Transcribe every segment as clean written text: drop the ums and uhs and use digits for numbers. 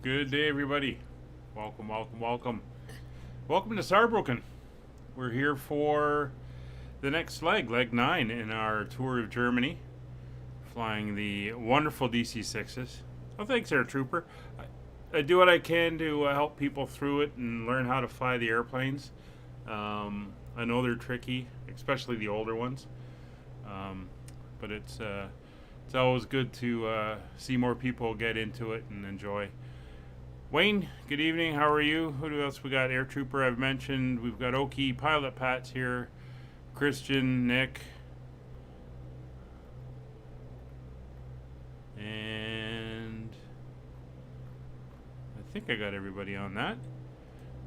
Good day, everybody. Welcome, welcome, welcome. Welcome to Saarbruecken. We're here for the next leg 9 in our tour of Germany, flying the wonderful DC-6s. Oh, thanks, Air Trooper. I do what I can to help people through it and learn how to fly the airplanes. I know they're tricky, especially the older ones, but it's always good to see more people get into it and enjoy. Wayne, good evening. How are you? Who else we got? Air Trooper, I've mentioned. We've got Oki, Pilot Pat's here, Christian, Nick, and I think I got everybody on that.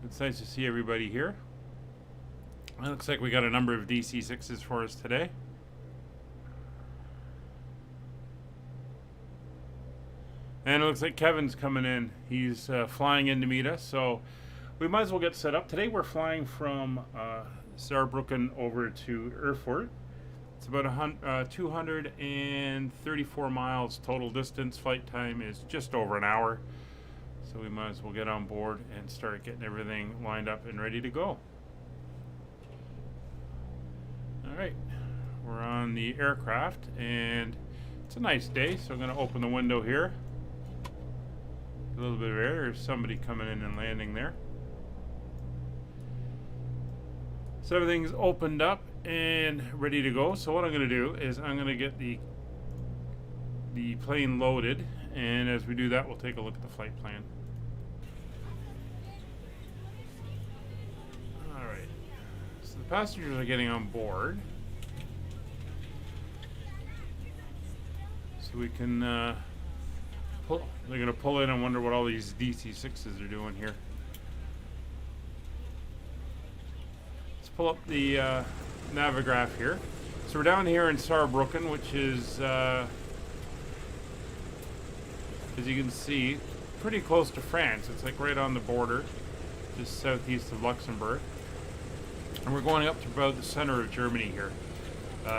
It's nice to see everybody here. It looks like we got a number of DC-6s for us today. And it looks like Kevin's coming in. He's flying in to meet us, so we might as well get set up. Today we're flying from Saarbruecken over to Erfurt. It's about 234 miles total distance. Flight time is just over an hour. So we might as well get on board and start getting everything lined up and ready to go. Alright, we're on the aircraft and it's a nice day, so I'm going to open the window here. A little bit of air. There's somebody coming in and landing there. So everything's opened up and ready to go. So what I'm going to do is I'm going to get the plane loaded, and as we do that, we'll take a look at the flight plan. All right. So the passengers are getting on board. So we can they're going to pull in and wonder what all these DC-6s are doing here. Let's pull up the Navigraph here. So we're down here in Saarbruecken, which is, as you can see, pretty close to France. It's like right on the border, just southeast of Luxembourg. And we're going up to about the center of Germany here.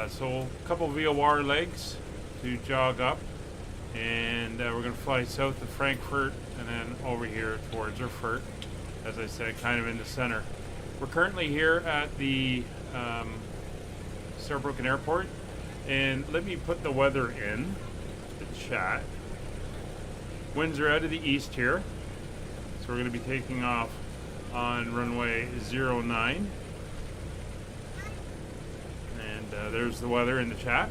So a couple VOR legs to jog up. And we're going to fly south of Frankfurt and then over here towards Erfurt, as I said, kind of in the center. We're currently here at the Saarbruecken Airport, and let me put the weather in the chat. Winds are out of the east here, so we're going to be taking off on runway 09. And there's the weather in the chat.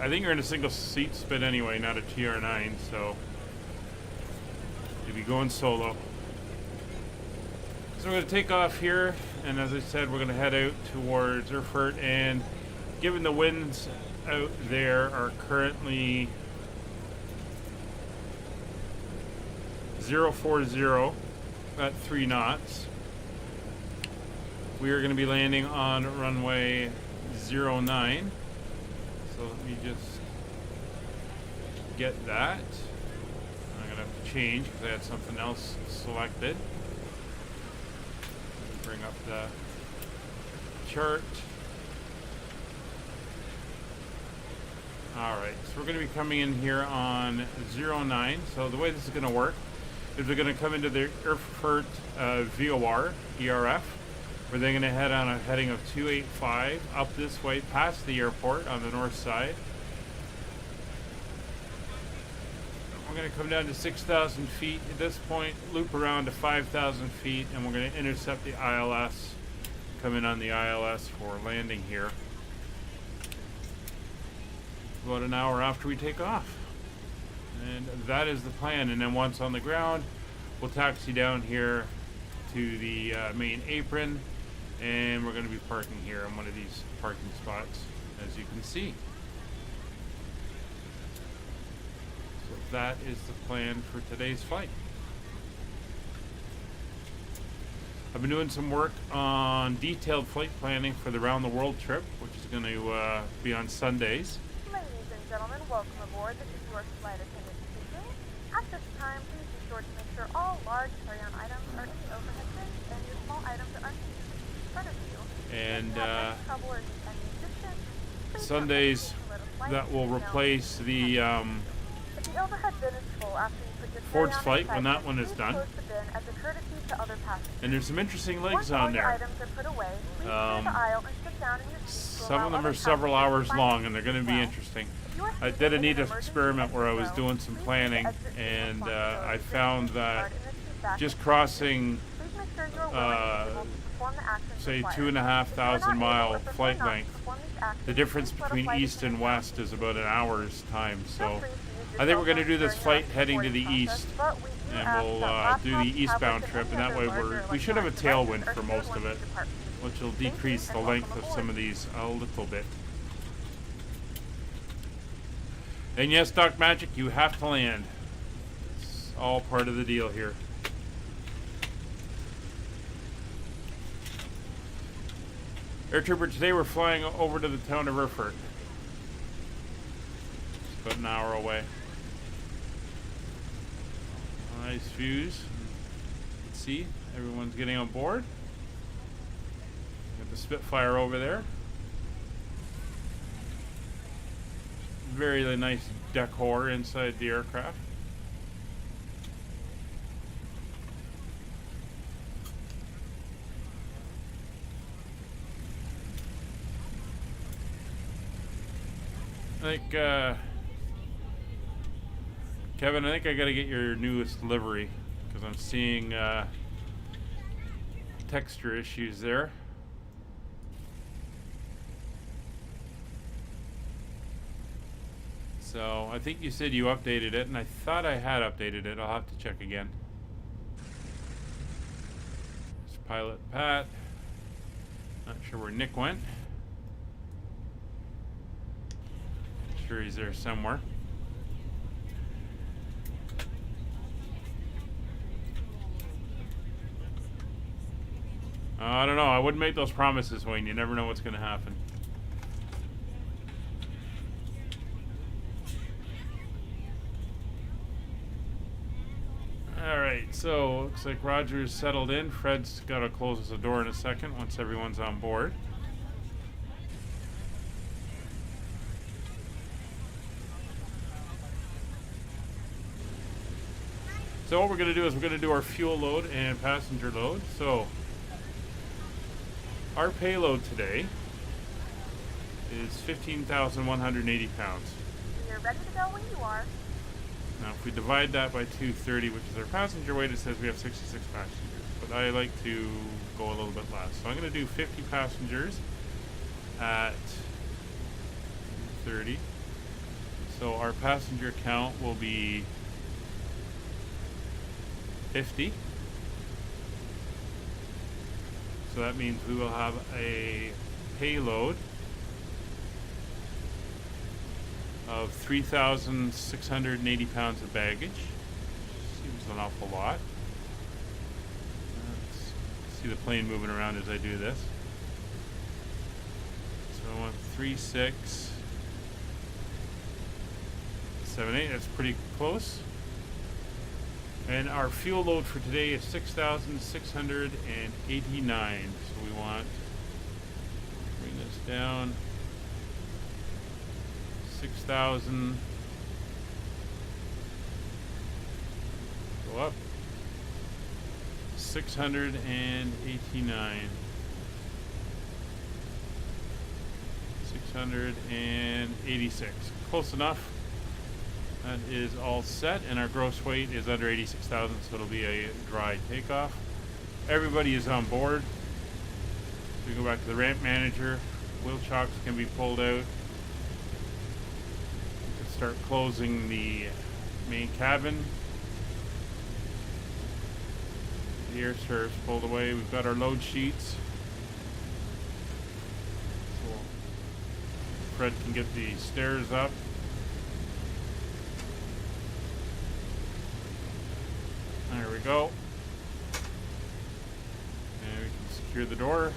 I think you're in a single seat spin anyway, not a TR9, so you'll be going solo. So we're going to take off here, and as I said, we're going to head out towards Erfurt, and given the winds out there are currently 040 at 3 knots, we are going to be landing on runway 09. So let me just get that. I'm going to have to change because I had something else selected. Bring up the chart. Alright, so we're going to be coming in here on 09. So the way this is going to work is we're going to come into the Erfurt VOR, ERF. We're then going to head on a heading of 285 up this way past the airport on the north side. We're going to come down to 6,000 feet at this point, loop around to 5,000 feet, and we're going to intercept the ILS, come in on the ILS for landing here about an hour after we take off. And that is the plan. And then once on the ground, we'll taxi down here to the main apron, and we're going to be parking here on one of these parking spots, as you can see. So that is the plan for today's flight. I've been doing some work on detailed flight planning for the round the world trip, which is going to be on Sundays. Ladies and gentlemen, welcome aboard. This is your flight attendant speaking. At this time, please be sure to make sure all large carry-on items are in the overhead bin and your small items are unseated in front of you. And If you have any trouble or need any assistance, please Sundays, let us flight that will details. replace the If the overhead bin is full after you put your Ford's carry-on flight inside, when that one is please done. close the bin as a courtesy to other passengers. And there's some interesting legs Once all on your there. items are put away, please clear the aisle and sit down in your seat to Some allow of them other are several passengers hours to find long, their and they're seats going to as be well. interesting. If you are I seated did a in neat an emergency experiment where I was exit doing some row, planning, please use the exit and responsibility I written found in the that card in the seat back just of the crossing, Please make sure you are willing and able to perform the actions say, required. 2,500 mile If you are not able or prefer flight not to length, perform these actions, the difference please let a between flight east and attendant know west so is you about can an hour's time. Feel So free to use your I think we're going to do cell this phone flight during heading to the the boarding east, process, but we do and ask we'll that do the laptops, eastbound tablets, trip, any and that other way larger we should have a electronic tailwind devices for are most stored of once it, you depart from the which will Thank you, decrease the and length welcome of aboard. some of these a little bit. And yes, Doc Magic, you have to land. It's all part of the deal here. Air Trooper, today we're flying over to the town of Erfurt. It's about an hour away. Nice views. Let's see, everyone's getting on board. Got the Spitfire over there. Very nice decor inside the aircraft. I think, Kevin, I think I gotta get your newest livery because I'm seeing texture issues there. So I think you said you updated it, and I thought I had updated it. I'll have to check again. It's Pilot Pat. Not sure where Nick went. Sure he's there somewhere. I don't know. I wouldn't make those promises, Wayne. You never know what's going to happen. Alright, so looks like Roger's settled in. Fred's got to close the door in a second once everyone's on board. So what we're going to do is we're going to do our fuel load and passenger load. So our payload today is 15,180 pounds. You're ready to go when you are. Now if we divide that by 230, which is our passenger weight, it says we have 66 passengers. But I like to go a little bit less. So I'm going to do 50 passengers at 30. So our passenger count will be 50. So that means we will have a payload of 3,680 pounds of baggage. Seems an awful lot. Let's see the plane moving around as I do this. So I want 3, 6, 7, 8. That's pretty close. And our fuel load for today is 6,689. So we want to bring this down. 6,000. Go up. 689. 686. Close enough. That is all set, and our gross weight is under 86,000, so it'll be a dry takeoff. Everybody is on board. We go back to the ramp manager. Wheel chocks can be pulled out. We can start closing the main cabin. The air stirrups pulled away. We've got our load sheets. So Fred can get the stairs up. There we go. And we can secure the door.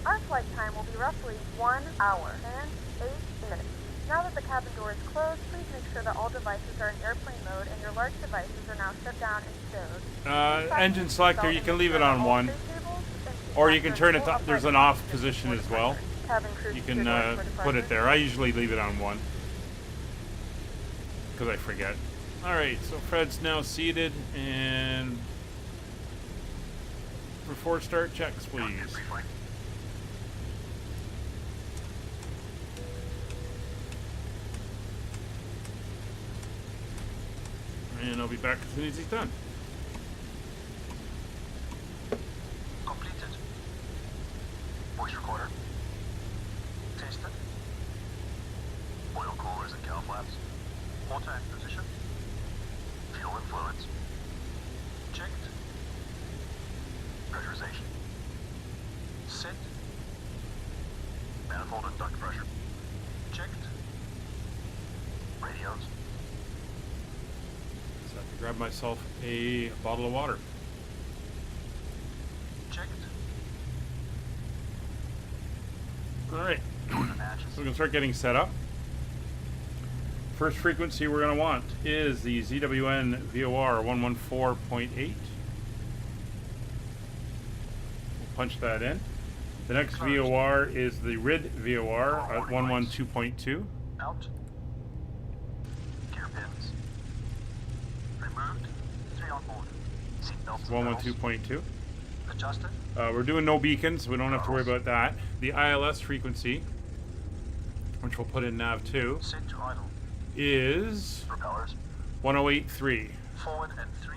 Our flight time will be roughly 1 hour and 8 minutes. Now that the cabin door is closed, please make sure that all devices are in airplane mode and your large devices are now shut down and stowed. Engine selector, you can leave it on 1. Or you can turn it to, there's an off position as well. You can put it there. I usually leave it on 1. Because I forget. Alright, so Fred's now seated, and before start checks, please. And I'll be back as soon as he's done. Completed. Voice recorder. Tested. Oil coolers and cow flaps. Water in position. Fuel and fluids. Checked. Pressurization. Set. Manifold and duct pressure. Checked. Radios. So I have to grab myself a bottle of water. Checked. Alright, Doors and hatches. so we can start getting set up. First frequency we're going to want is the ZWN VOR 114.8. We'll punch that in. The next VOR is the RID VOR at 112.2. Out. Gear pins. Removed. 3 on board. Seatbelts and belts. 112.2. Adjusted. We're doing no beacons, so we don't have to worry about that. The ILS frequency, which we'll put in nav 2, Set to idle. is Propellers. 108.3. Forward and 3.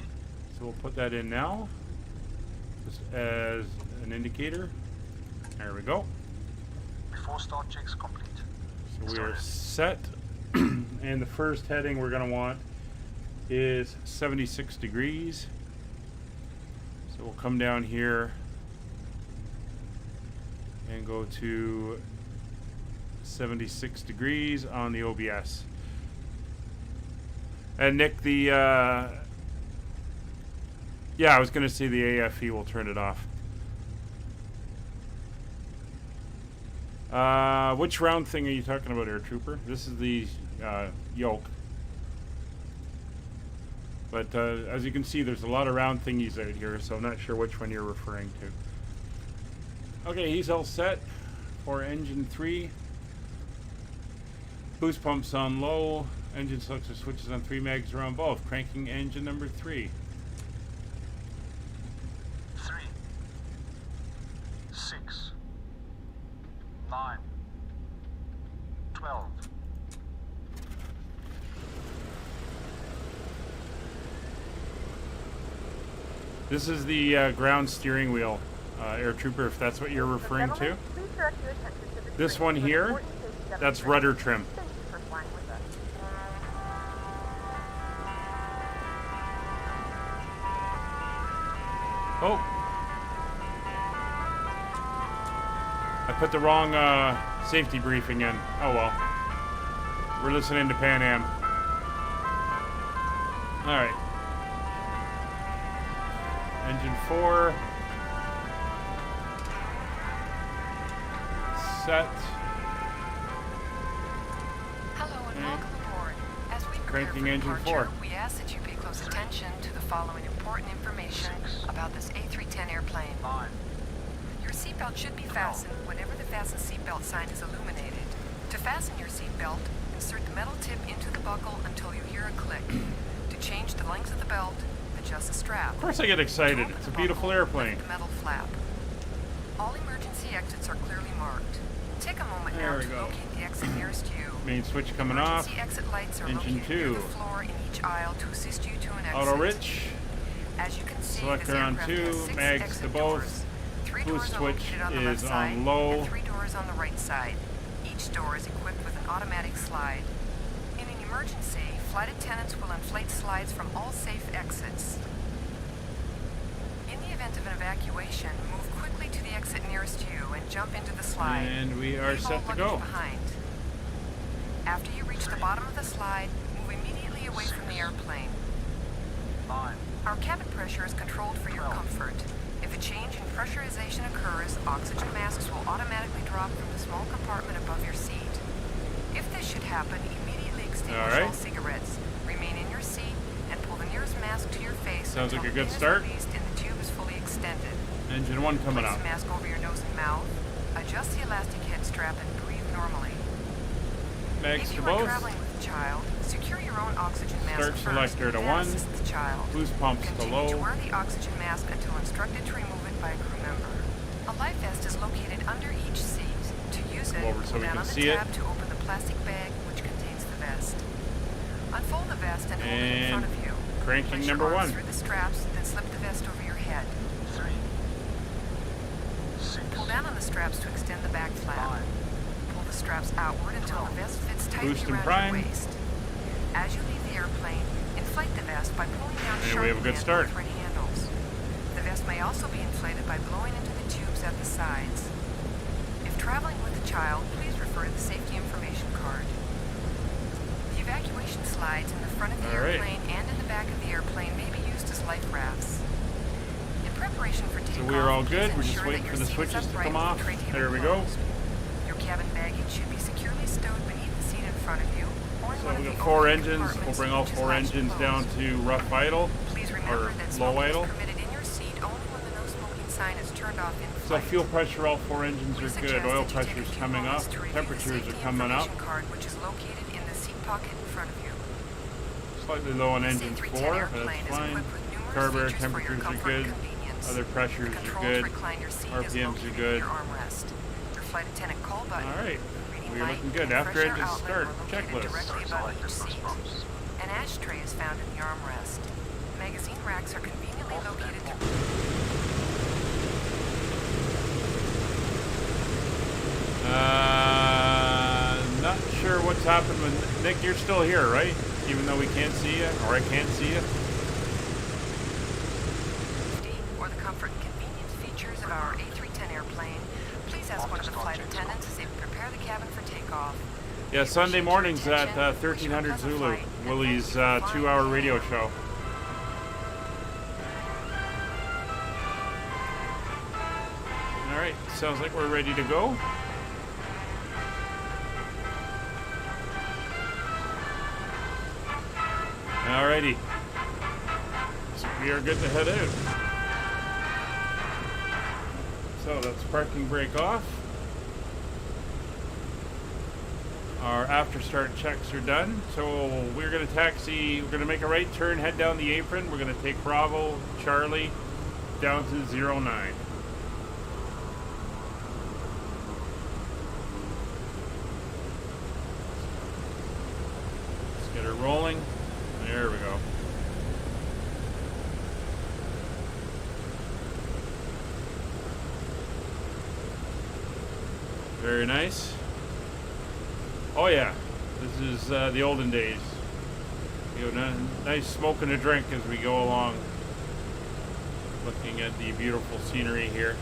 So we'll put that in now, just as an indicator. There we go. Before start checks complete. So we are set, and the first heading we're going to want is 76 degrees. So we'll come down here and go to 76 degrees on the OBS. And Nick, the yeah, I was going to say the AFE will turn it off. Which round thing are you talking about, Air Trooper? This is the Yoke. But as you can see, there's a lot of round thingies out here, so I'm not sure which one you're referring to. Okay, he's all set for engine 3. Boost pumps on low. Engine selector switches on 3 mags around both. Cranking engine number 3. 3. 6. 9. 12. This is the ground steering wheel, Air Trooper, if that's what you're referring to. This one here, that's rudder trim. Thank you for flying with us. Oh! I put the wrong safety briefing in. Oh well. We're listening to Pan Am. Alright. Engine 4. Set. Hello and welcome aboard. As we prepare Cranking for engine departure, 4. we ask that you pay close attention to the following important information about this A310 airplane. 9. Your seatbelt should be fastened whenever the fasten seatbelt sign is illuminated. To fasten your seatbelt, insert the metal tip into the buckle until you hear a click. To change the length of the belt, adjust the strap. Of course I get excited. It's a beautiful airplane. The metal flap. All emergency exits are clearly marked. Take a moment There now we to go. locate the exit nearest you. Main switch coming off. Emergency exit lights are Engine located near 2. the floor in each aisle to assist you to an exit. Auto rich. As you can see, Selector this on aircraft 2, has 6 mags exit to both. doors. 3 Boost doors are switch located on the left is on side, low. and 3 doors on the right side. Each door is equipped with an automatic slide. In an emergency, flight attendants will inflate slides from all safe exits. In the event of an evacuation, move quickly to the exit nearest you and jump into the slide. And we are Leave all set to luggage go. behind. After you reach the bottom of the slide, move immediately away from the airplane. 9. Our cabin pressure is controlled for your comfort. If a change in pressurization occurs, oxygen masks will automatically drop from the small compartment above your seat. If this should happen, immediately extinguish All right. all cigarettes. Remain in your seat and pull the nearest mask to your face. Sounds like until a good the pin is start. released and the tube is fully extended. Engine 1 coming Place up. the mask over your nose and mouth. Adjust the elastic head strap and breathe normally. Mags If to you are both. traveling with a child, secure your own oxygen mask Start first. selector to Then 1. assist the child. Boost pumps to Continue to low. wear the oxygen mask until instructed to remove it by a crew member. A life vest is located under each seat. To use it, Go over so pull we down can on the see it. tab to open the plastic bag which contains the vest. Unfold the vest and hold it in front of you. Cranking Place number your arms 1. through the straps, then slip the vest over your head. 3, 6, Pull down on the straps to extend the back flap. 5, Pull the straps outward until the vest fits tightly Boost and around prime. your waist. As you leave the airplane, inflate the vest by pulling down And we have a good sharply at start. both right handles. The vest may also be inflated by blowing into the tubes at the sides. If traveling with a child, please refer to the safety information card. The evacuation slides in the front of the All right. airplane and in the back of the airplane may be used as life rafts. In preparation for takeoff, So we are all good. please We're just ensure waiting that for your the seat is switches to upright come with off. the tray table There we go. closed. Your cabin baggage should be securely stowed beneath the seat in front of you, or in So one we of got the 4 overhead engines. We'll compartments, bring all which is 4 latched engines down closed. to rough idle. Please or remember that low smoking idle. is permitted in your seat only when the no smoking sign is turned off in So flight. fuel pressure, all 4 engines We are suggest good. Oil that you take a pressure's few coming up. moments to review the Temperatures safety are coming up. information card, which is located in the seat pocket in front of you. Slightly low on The engine C-310 4, airplane that's is fine. equipped with numerous Carburetor features for your temperatures are comfort and good. convenience. Other The pressures are control good. to recline your seat is RPMs are located good. in your armrest. Your flight attendant call button, Alright. reading We are light, looking good. and After fresh air engine outlet start, are located checklist. directly above selected each seat. response. An ashtray is found in the armrest. Magazine racks are conveniently located through Not sure what's happened with Nick. You're still here, right? Even though we can't see you, or I can't see you. or the comfort and convenience features of our A310 airplane, please ask one of the flight attendants as they prepare the cabin for takeoff. Yeah, Sunday mornings at 1300 Zulu, Willie's 2-hour radio show. All right, sounds like we're ready to go. Alrighty, so we are good to head out. So that's parking brake off. Our after start checks are done. So we're gonna taxi, we're gonna make a right turn, head down the apron. We're gonna take Bravo, Charlie, down to 09. Let's get her rolling. There we go. Very nice. Oh yeah, this is the olden days. You know, nice smoke and a drink as we go along. Looking at the beautiful scenery here.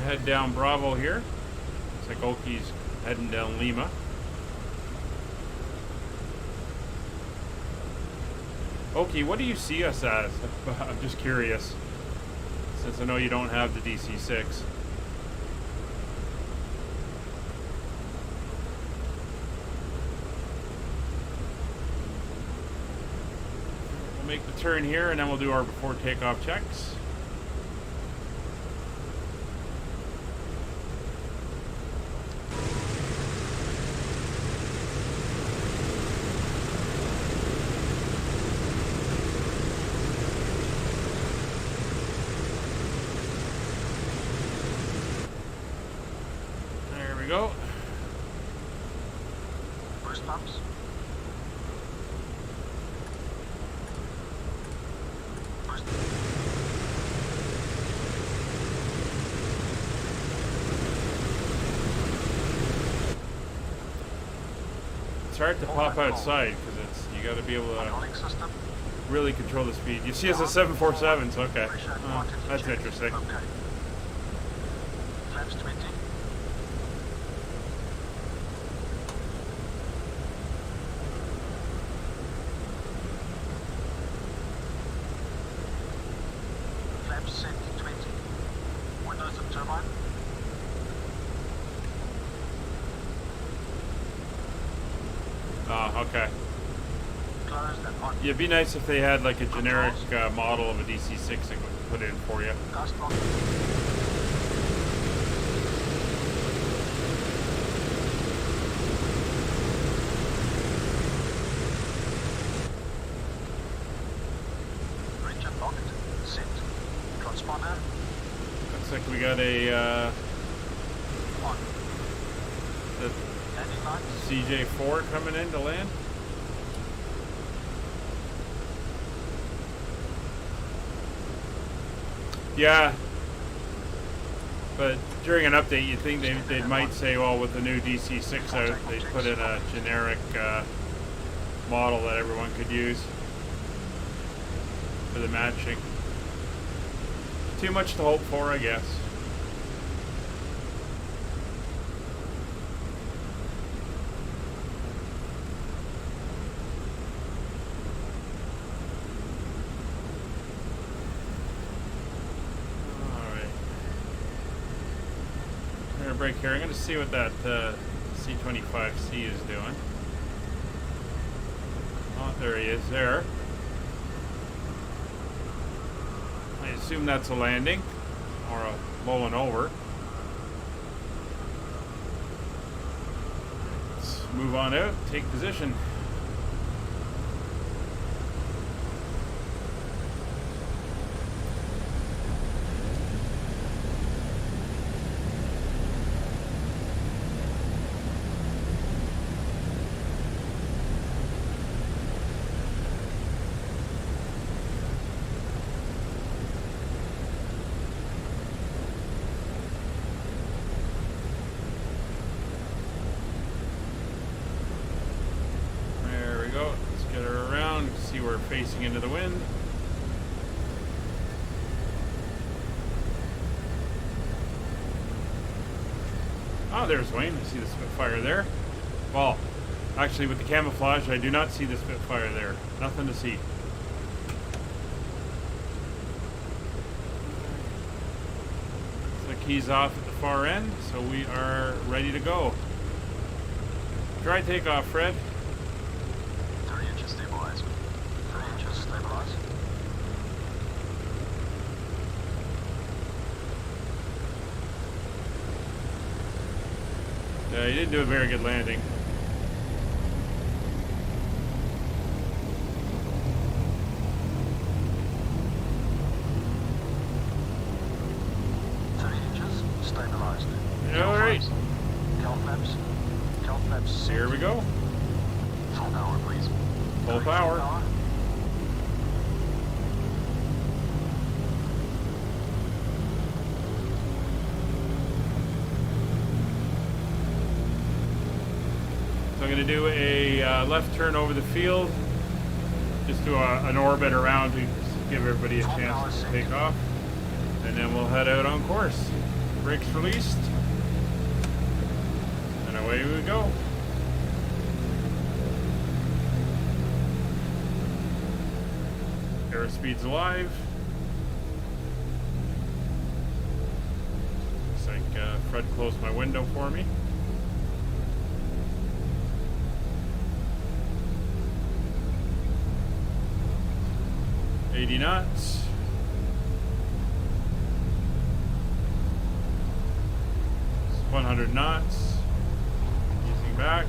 Head down Bravo here. Looks like Oki's heading down Lima. Oki, what do you see us as? I'm just curious, since I know you don't have the DC-6. We'll make the turn here and then we'll do our before takeoff checks. Go. Boost pumps. Boost. hard to pop outside because it's you got to be able to Hydraulic system. really control the speed. You see us at 747s, okay. Pressure Oh, quantity that's check. interesting. Okay. Flaps 20. Flaps set 20. Windows of turbine. Oh, okay. Closed and on. Yeah, it'd be nice if they had like a generic model of a DC-6 they could put in for you. Gust lock. Engine locked. Set. Transponder Looks like we got a on. the Landing lights. CJ4 coming in to land. Yeah, but during an update, you'd think they might say, well, with the new DC-6 out, they'd put in a generic model that everyone could use for the matching. Too much to hope for, I guess. Break here. I'm going to see what that C25C is doing. Oh, there he is there. I assume that's a landing or a blowing over. Let's move on out, take position. Facing into the wind. Oh, there's Wayne. I see the Spitfire there. Well, actually with the camouflage, I do not see the Spitfire there. Nothing to see. Looks like he's off at the far end, so we are ready to go. Dry takeoff, Fred. 30 inches stabilized. 30 inches stabilized. Yeah, he didn't do a very good landing. Stabilized. All right. Cal flaps. Cal flaps. Here we go. Full power, please. Full power. So I'm going to do a left turn over the field. Just do an orbit around to give everybody a chance to take off. And then we'll head out on course. Brakes released. And away we go. Airspeed's alive. Looks like Fred closed my window for me. knots. 100 knots. Easing back.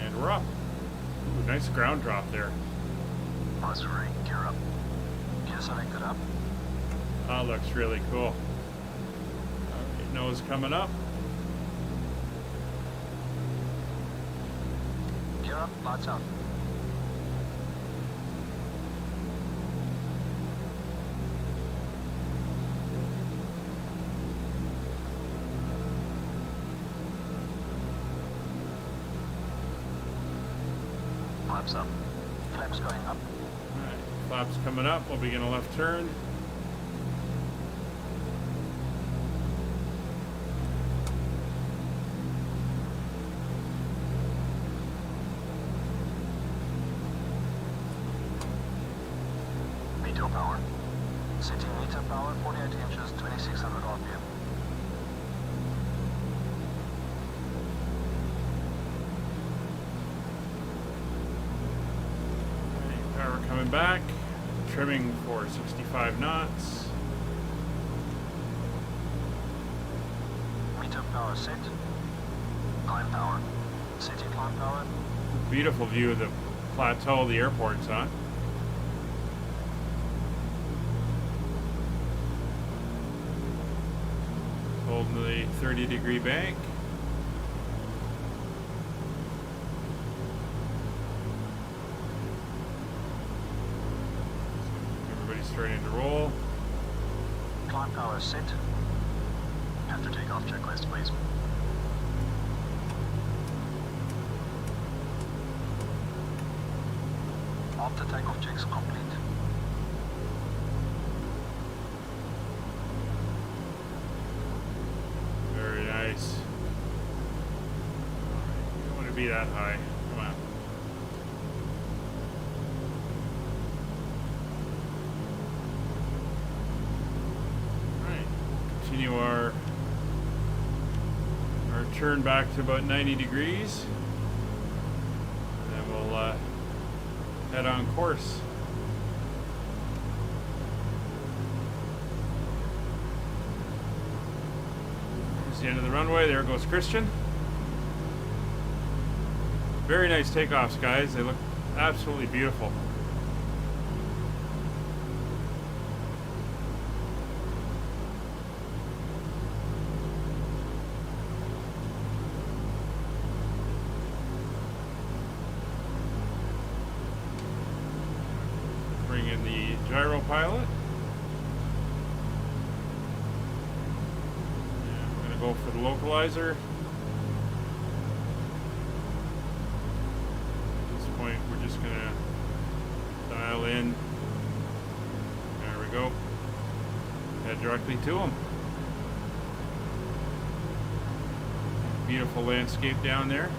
And we're up. Ooh, nice ground drop there. Buzzer ring, gear up. Gear selected up. That looks really cool. Alright, nose coming up. Gear up, lights out. flaps up. Flaps going up. Alright, flaps coming up. We'll begin a left turn. Meteor power. Setting meter power 48 inches, 2600 RPM. Alright, power coming back. Trimming for 65 knots. Meter power set. Climb power. Setting climb power. Beautiful view of the plateau the airport's on. Holding the 30-degree bank. Everybody's starting to roll. Climb power set. Have to take off checklist, please. After takeoff checks complete. Very nice. You don't want to be that high. Come on. Alright. Continue our turn back to about 90 degrees. And then we'll head on course. Here's the end of the runway. There goes Christian. Very nice takeoffs, guys. They look absolutely beautiful. Bring in the gyro pilot. Yeah, I'm going to go for the localizer. At this point, we're just going to dial in. There we go. Head directly to him. Beautiful landscape down there.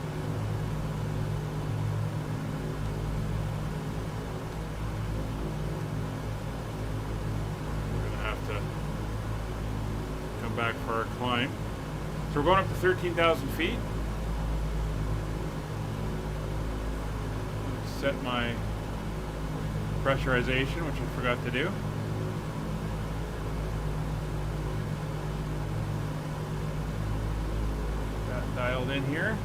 Back for our climb. So we're going up to 13,000 feet. Set my pressurization, which I forgot to do. Got dialed in here.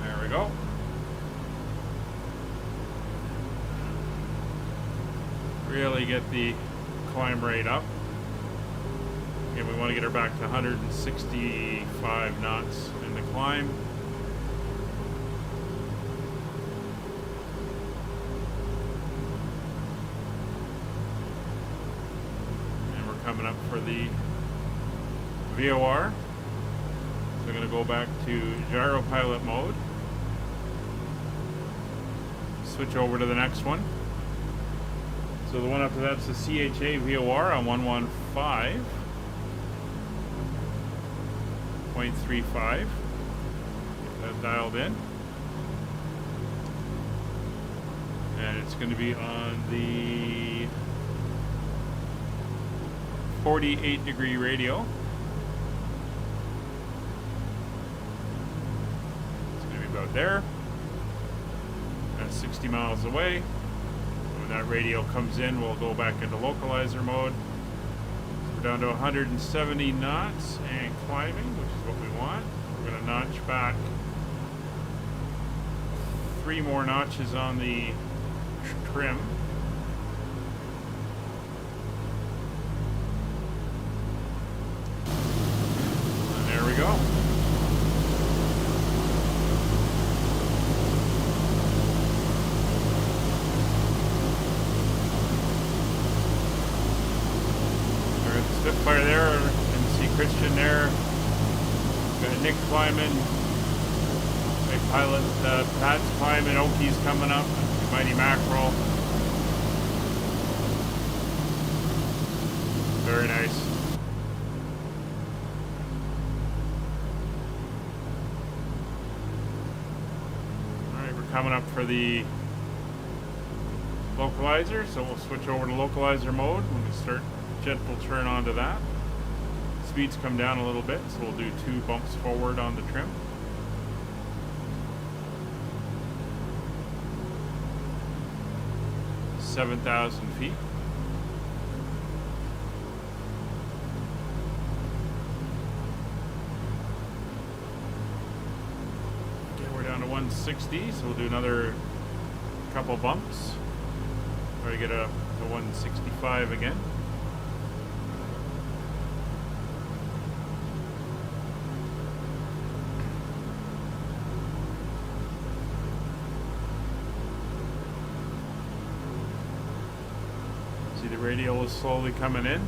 There we go. Really get the climb rate up. Again, we want to get her back to 165 knots in the climb. And we're coming up for the VOR. So we're going to go back to gyro pilot mode. Switch over to the next one. So the one after that's the CHA VOR on 115.35. Get that dialed in. And it's going to be on the 48-degree radio. It's going to be about there. That's 60 miles away. That radio comes in, we'll go back into localizer mode. We're down to 170 knots and climbing, which is what we want. We're going to notch back 3 more notches on the trim. And there we go. Spitfire there. You can see Christian there. Got Nick climbing. My pilot Pat's climbing. Oki's coming up. Mighty Mackerel. Very nice. Alright, we're coming up for the localizer, so we'll switch over to localizer mode. We can start gentle turn onto that. Speeds come down a little bit, so we'll do 2 bumps forward on the trim. $7,000 feet. Okay, we're down to 160, so we'll do another couple bumps. Try to get up to 165 again. See, the radial is slowly coming in. And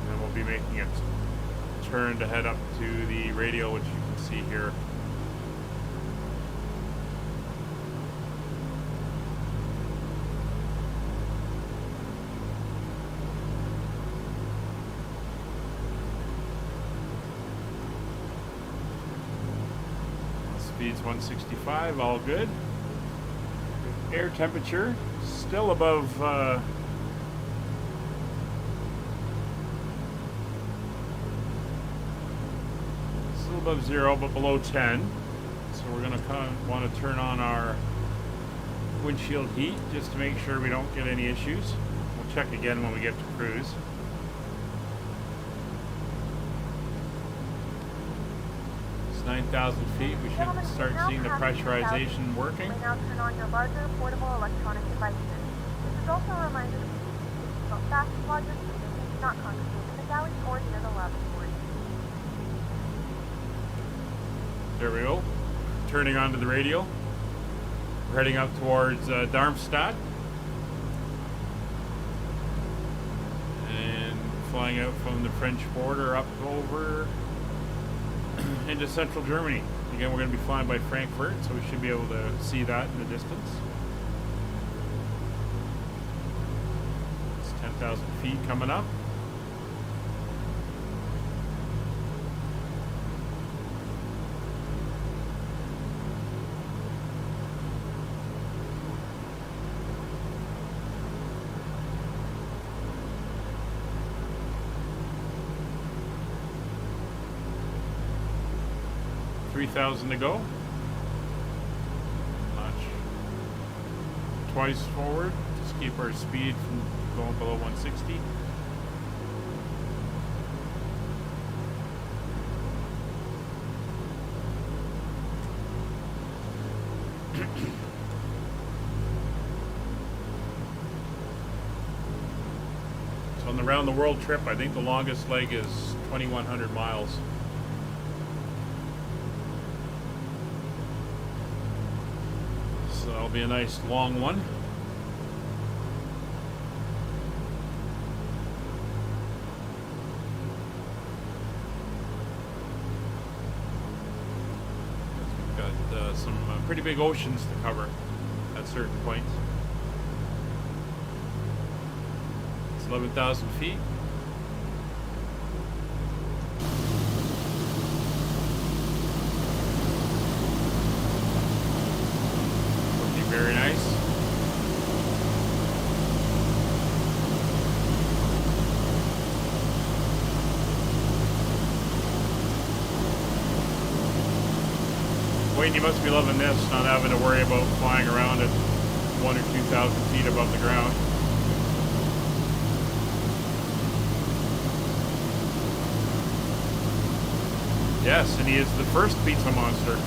then we'll be making a turn to head up to the radial, which you can see here. Speed's 165, all good. Air temperature still above zero, but below 10. So we're gonna want to turn on our windshield heat just to make sure we don't get any issues. We'll check again when we get to cruise. It's 9,000 feet. We should start seeing the pressurization working. You may now turn on your larger portable electronic devices. This is also a reminder to please don't fast while you're sleeping and do not congregate in the galley or near the lavatory. There we go. Turning onto the radial. We're heading up towards Darmstadt. And flying out from the French border up over into central Germany. Again, we're going to be flying by Frankfurt, so we should be able to see that in the distance. It's 10,000 feet coming up. $3,000 to go. Notch twice forward. Just keep our speed from going below 160. So on the round the world trip, I think the longest leg is 2,100 miles. So that'll be a nice long one. We've got some pretty big oceans to cover at certain points. It's 11,000 feet. Very nice. Wayne, you must be loving this, not having to worry about flying around at 1,000 or 2,000 feet above the ground. Yes, and he is the first pizza monster.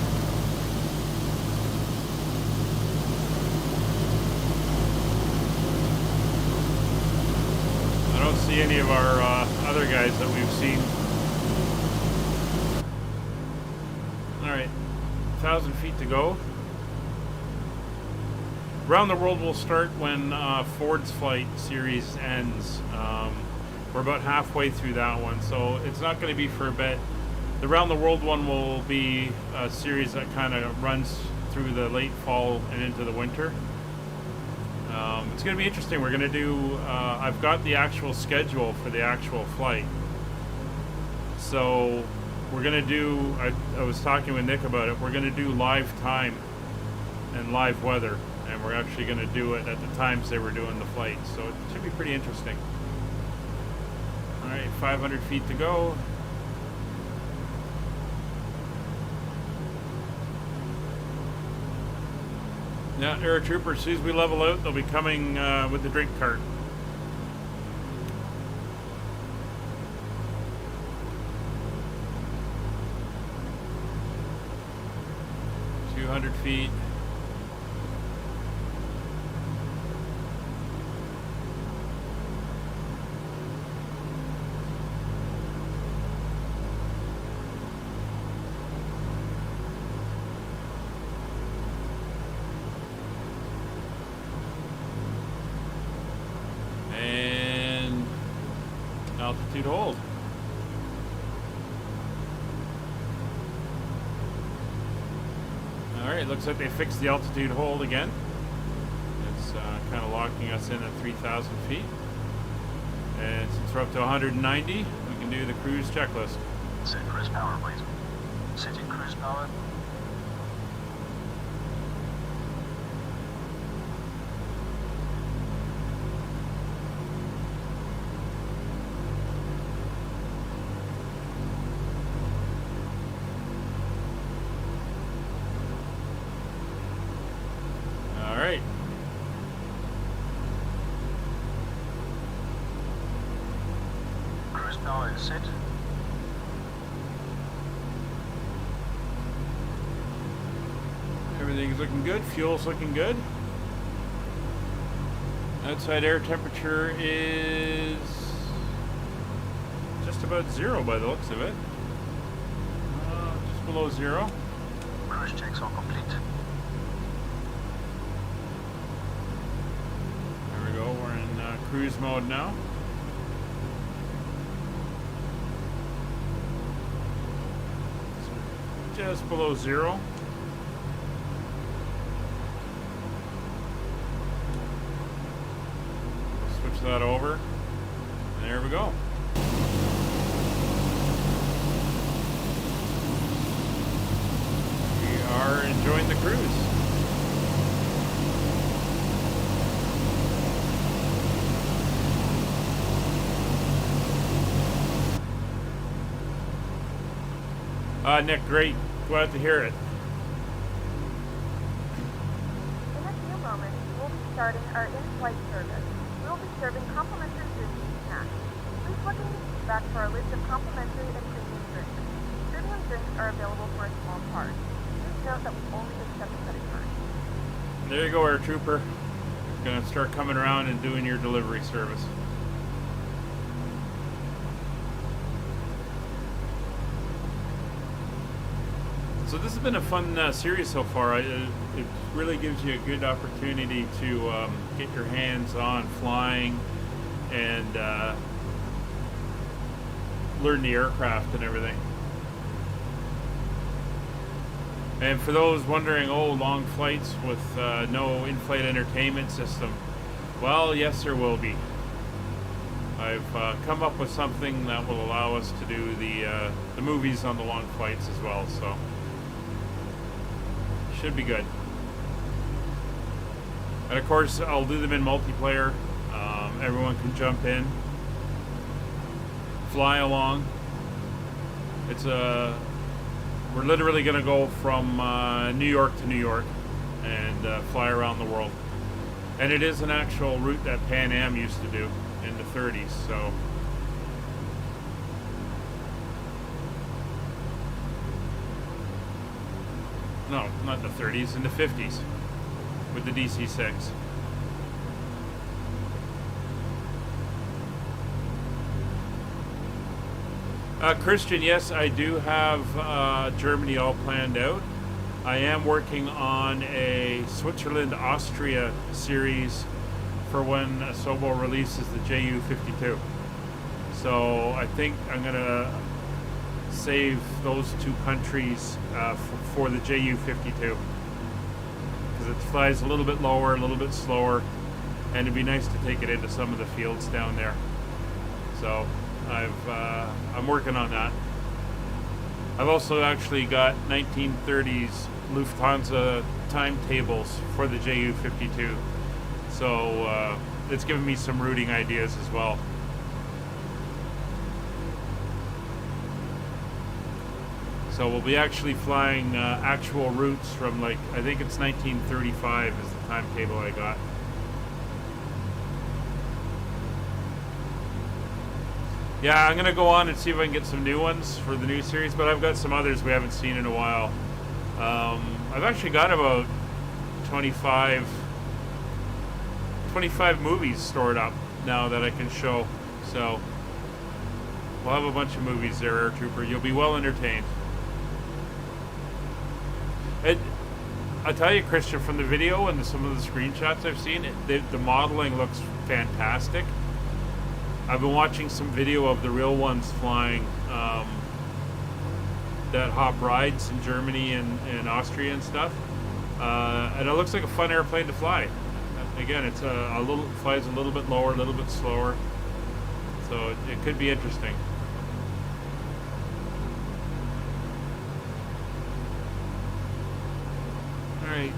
I don't see any of our other guys that we've seen. Alright, 1,000 feet to go. Around the World will start when Ford's flight series ends. We're about halfway through that one, so it's not going to be for a bit. The Around the World one will be a series that kind of runs through the late fall and into the winter. It's going to be interesting. We're going to do, I've got the actual schedule for the actual flight. So we're going to do, I was talking with Nick about it, we're going to do live time and live weather. And we're actually going to do it at the times they were doing the flight. So it should be pretty interesting. Alright, 500 feet to go. Yeah, Air Trooper, as soon as we level out, they'll be coming with the drink cart. Feet. And altitude hold. Alright, looks like they fixed the altitude hold again. It's kind of locking us in at 3,000 feet. And since we're up to 190, we can do the cruise checklist. Set cruise power, please. Setting cruise power. Set. Everything's looking good. Fuel's looking good. Outside air temperature is just about 0 by the looks of it. Just below 0. Cruise checks are complete. There we go. We're in cruise mode now. Just below 0. Switch that over. And there we go. We are enjoying the cruise. Nick, great. Glad to hear it. In a few moments, we'll be starting our in-flight service. We will be serving complimentary drinks and snacks. Please look in the seat back for our list of complimentary and premium drinks. Premium drinks are available for a small charge. Please note that we only accept credit cards. There you go, Air Trooper. Gonna start coming around and doing your delivery service. So this has been a fun series so far. It really gives you a good opportunity to get your hands on flying and learn the aircraft and everything. And for those wondering, oh, long flights with no in-flight entertainment system, well, yes, there will be. I've come up with something that will allow us to do the movies on the long flights as well, so should be good. And of course, I'll do them in multiplayer. Everyone can jump in, fly along. We're literally going to go from New York to New York and fly around the world. And it is an actual route that Pan Am used to do in the 30s, so. No, not the 30s, in the 50s with the DC-6. Christian, yes, I do have Germany all planned out. I am working on a Switzerland-Austria series for when Asobo releases the JU-52. So I think I'm going to save those two countries for the JU-52. Because it flies a little bit lower, a little bit slower, and it'd be nice to take it into some of the fields down there. So I'm working on that. I've also actually got 1930s Lufthansa timetables for the JU-52. So it's given me some routing ideas as well. So we'll be actually flying actual routes from, like, I think it's 1935 is the timetable I got. Yeah, I'm going to go on and see if I can get some new ones for the new series, but I've got some others we haven't seen in a while. I've actually got about 25 movies stored up now that I can show. So we'll have a bunch of movies there, Air Trooper. You'll be well entertained. I tell you, Christian, from the video and some of the screenshots I've seen, the modeling looks fantastic. I've been watching some video of the real ones flying that hop rides in Germany and Austria and stuff, and it looks like a fun airplane to fly. Again, it's flies a little bit lower, a little bit slower, so it could be interesting. All right,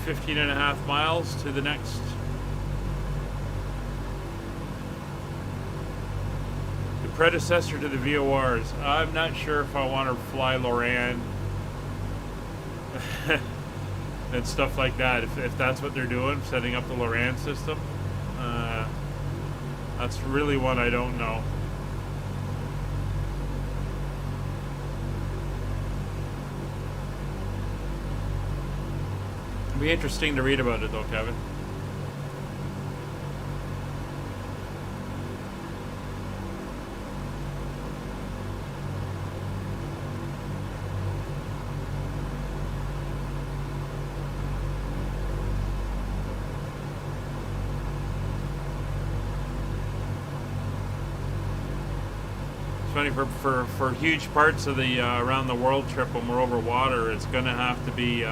15.5 miles to the next. Predecessor to the VORs. I'm not sure if I want to fly Loran and stuff like that. If that's what they're doing, setting up the Loran system, that's really one I don't know. It'll be interesting to read about it, though, Kevin. Funny for huge parts of the around the world trip when we're over water, it's going to have to be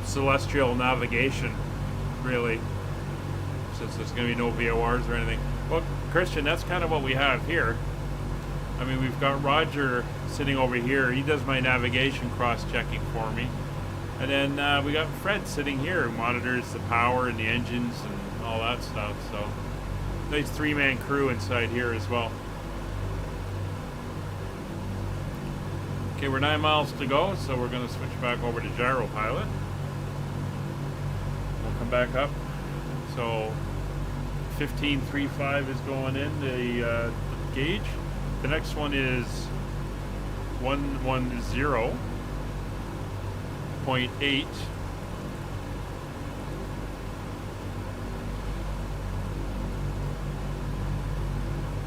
celestial navigation, really, since there's going to be no VORs or anything. Well, Christian, that's kind of what we have here. I mean, we've got Roger sitting over here. He does my navigation cross-checking for me, and then we got Fred sitting here who monitors the power and the engines and all that stuff. So. Nice 3-man crew inside here as well. Okay, we're 9 miles to go, so we're going to switch back over to gyro pilot. We'll come back up. So 15.35 is going in the gauge. The next one is 110.8.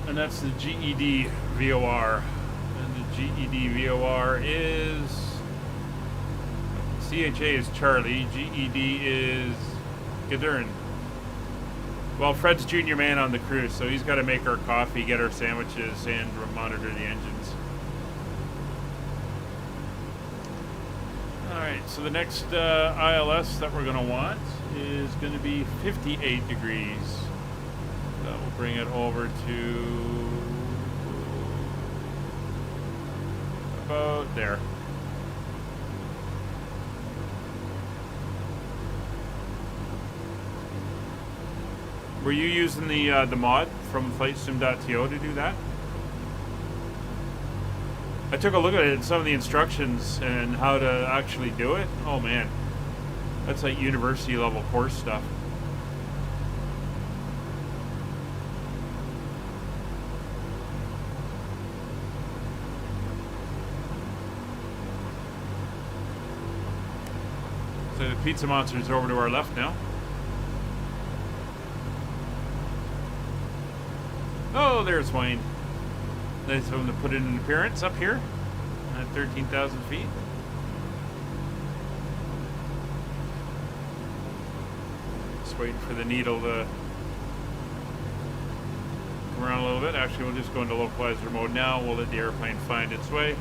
And that's the GED VOR. And the GED VOR is... CHA is Charlie. GED is Gadern. Well, Fred's junior man on the crew, so he's got to make our coffee, get our sandwiches, and monitor the engines. Alright, so the next ILS that we're going to want is going to be 58 degrees. That will bring it over to about there. Were you using the mod from flightsim.to to do that? I took a look at it and some of the instructions and how to actually do it. Oh man, that's like university level course stuff. So the Pizza Monster is over to our left now. Oh, there's Wayne. Nice of them to put in an appearance up here at 13,000 feet. Just waiting for the needle to come around a little bit. Actually, we'll just go into localizer mode now. We'll let the airplane find its way.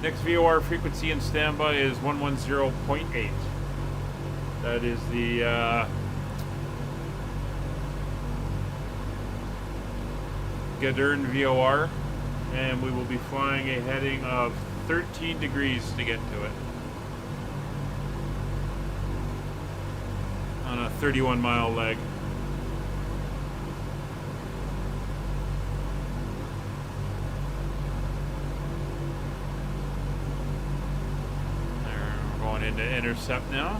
Next VOR frequency in standby is 110.8. That is the Quadrant VOR, and we will be flying a heading of 13 degrees to get to it on a 31-mile leg. There, we're going into intercept now.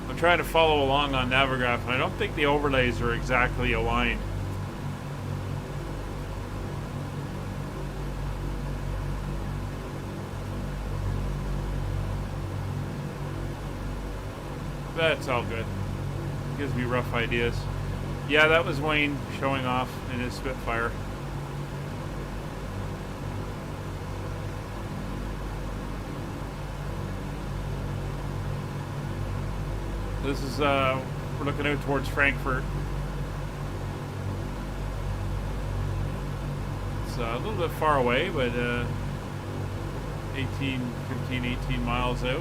I'm trying to follow along on Navigraph, and I don't think the overlays are exactly aligned. That's all good. Gives me rough ideas. Yeah, that was Wayne showing off in his Spitfire. This is, we're looking out towards Frankfurt. It's a little bit far away, but 18 miles out.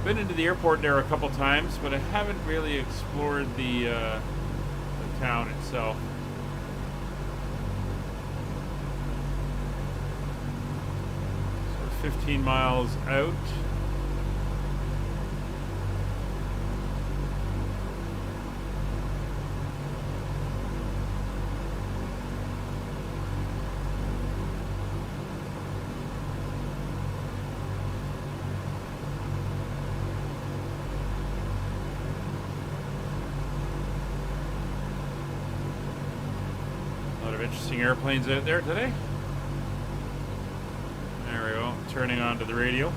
Been into the airport there a couple times, but I haven't really explored the town itself. 15 miles out. A lot of interesting airplanes out there today. Turning onto the radio.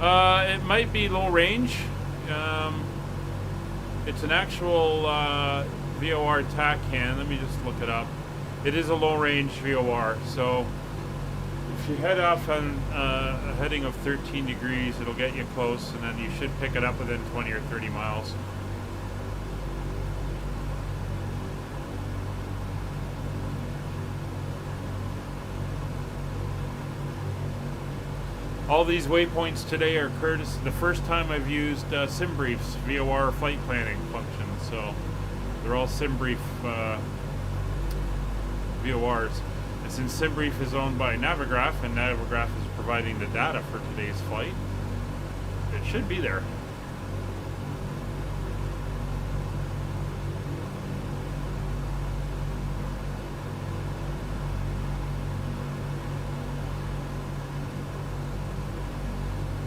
It might be low range. It's an actual VOR TACAN. Let me just look it up. It is a low range VOR. So if you head off on a heading of 13 degrees, it'll get you close, and then you should pick it up within 20 or 30 miles. All these waypoints today are courtesy. The first time I've used SimBrief's VOR flight planning function, so they're all SimBrief VORs. And since SimBrief is owned by Navigraph, and Navigraph is providing the data for today's flight, it should be there.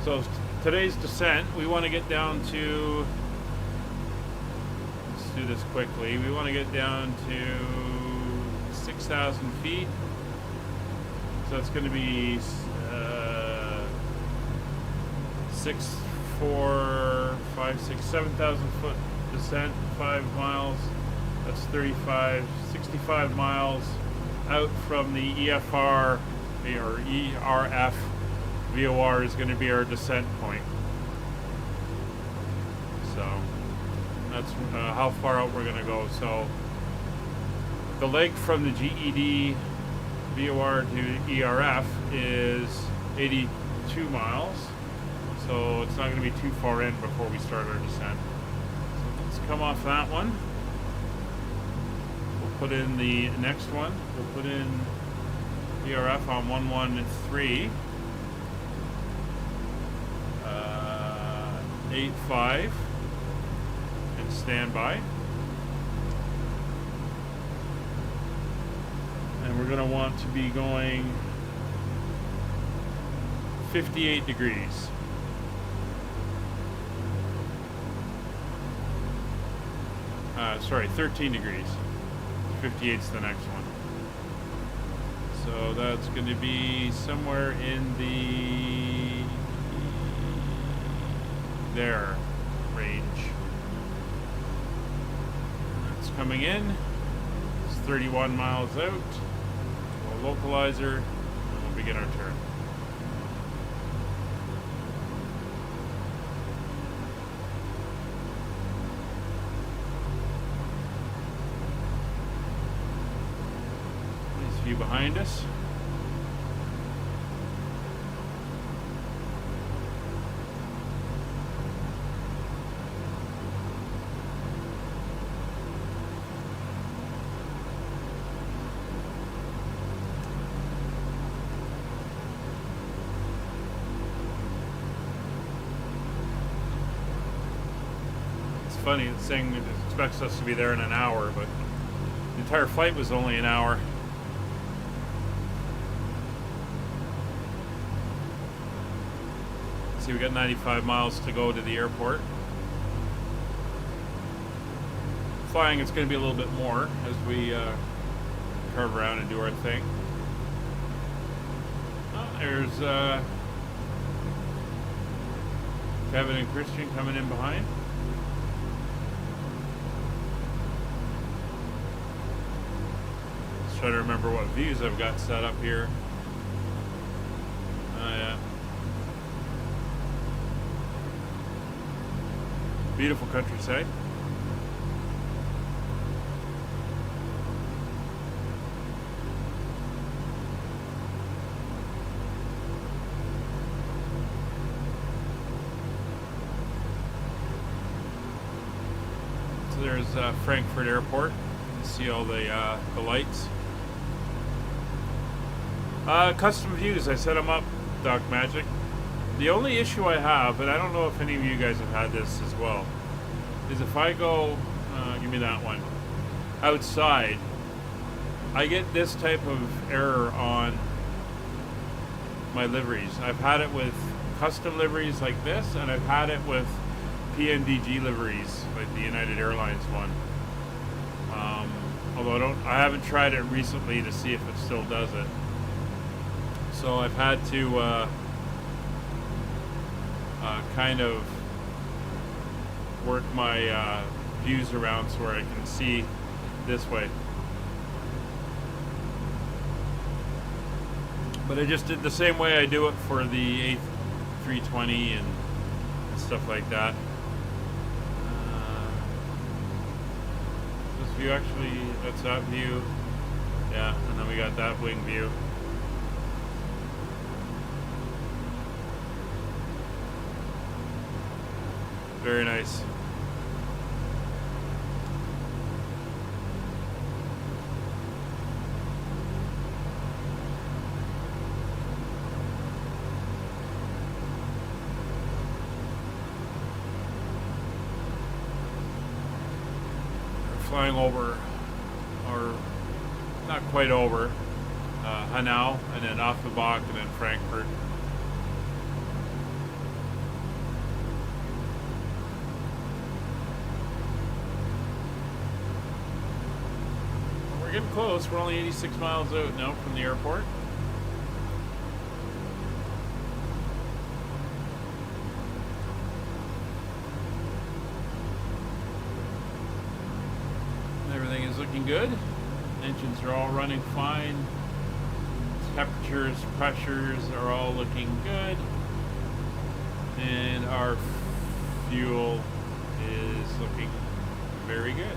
So today's descent, we want to get down to, let's do this quickly, we want to get down to 6,000 feet. So it's going to be 7,000 foot descent, 5 miles, that's 65 miles out from the EFR or ERF. VOR is going to be our descent point. So that's how far out we're going to go. So the leg from the GED VOR to ERF is 82 miles. So it's not going to be too far in before we start our descent. So let's come off that one. We'll put in the next one. We'll put in ERF on 113. 85 and stand by. And we're going to want to be going 58 degrees. Sorry, 13 degrees. 58's the next one. So that's going to be somewhere in the there range. It's coming in. It's 31 miles out. We'll localizer, and we'll begin our turn. Nice view behind us. Funny, it's saying it expects us to be there in an hour, but the entire flight was only an hour. See, we got 95 miles to go to the airport. Flying, it's going to be a little bit more as we curve around and do our thing. Oh, there's Kevin and Christian coming in behind. Trying to remember what views I've got set up here. Yeah. Beautiful countryside. So there's Frankfurt Airport. You see all the lights. Custom views, I set them up, Doc Magic. The only issue I have, and I don't know if any of you guys have had this as well, is if I go, give me that one, outside, I get this type of error on my liveries. I've had it with custom liveries like this, and I've had it with PMDG liveries, like the United Airlines one. Although I haven't tried it recently to see if it still does it. So I've had to kind of work my views around so where I can see this way. But I just did the same way I do it for the A320 and stuff like that. This view actually, that's that view. Yeah, and then we got that wing view. Very nice. We're flying over, or not quite over, Hanau, and then Offenbach, and then Frankfurt. We're getting close. We're only 86 miles out now from the airport. Everything is looking good. Engines are all running fine. Temperatures, pressures are all looking good. And our fuel is looking very good.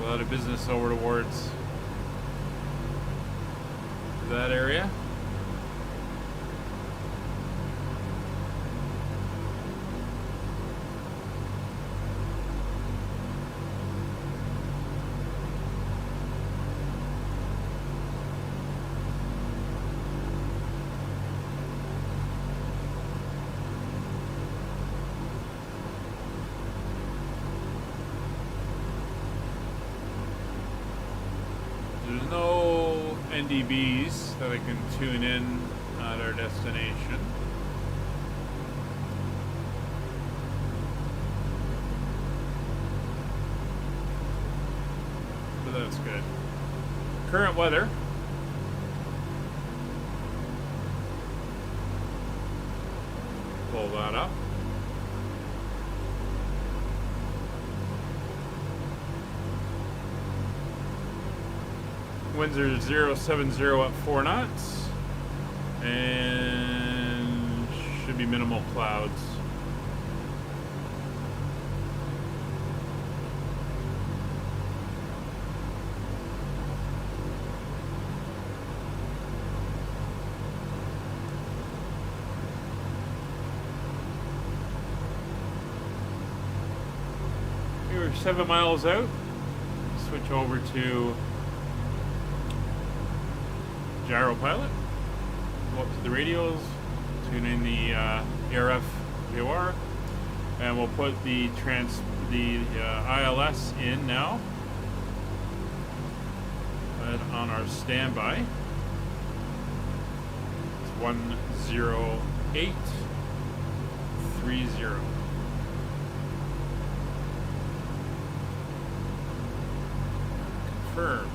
A lot of business over towards that area. NDBs that I can tune in at our destination. So that's good. Current weather. Pull that up. Winds are 070 at 4 knots. And should be minimal clouds. We were 7 miles out. Switch over to gyro pilot. Go up to the radios, tune in the ARF VOR, and we'll put the ILS in now. And on our standby, it's 10830. Confirm.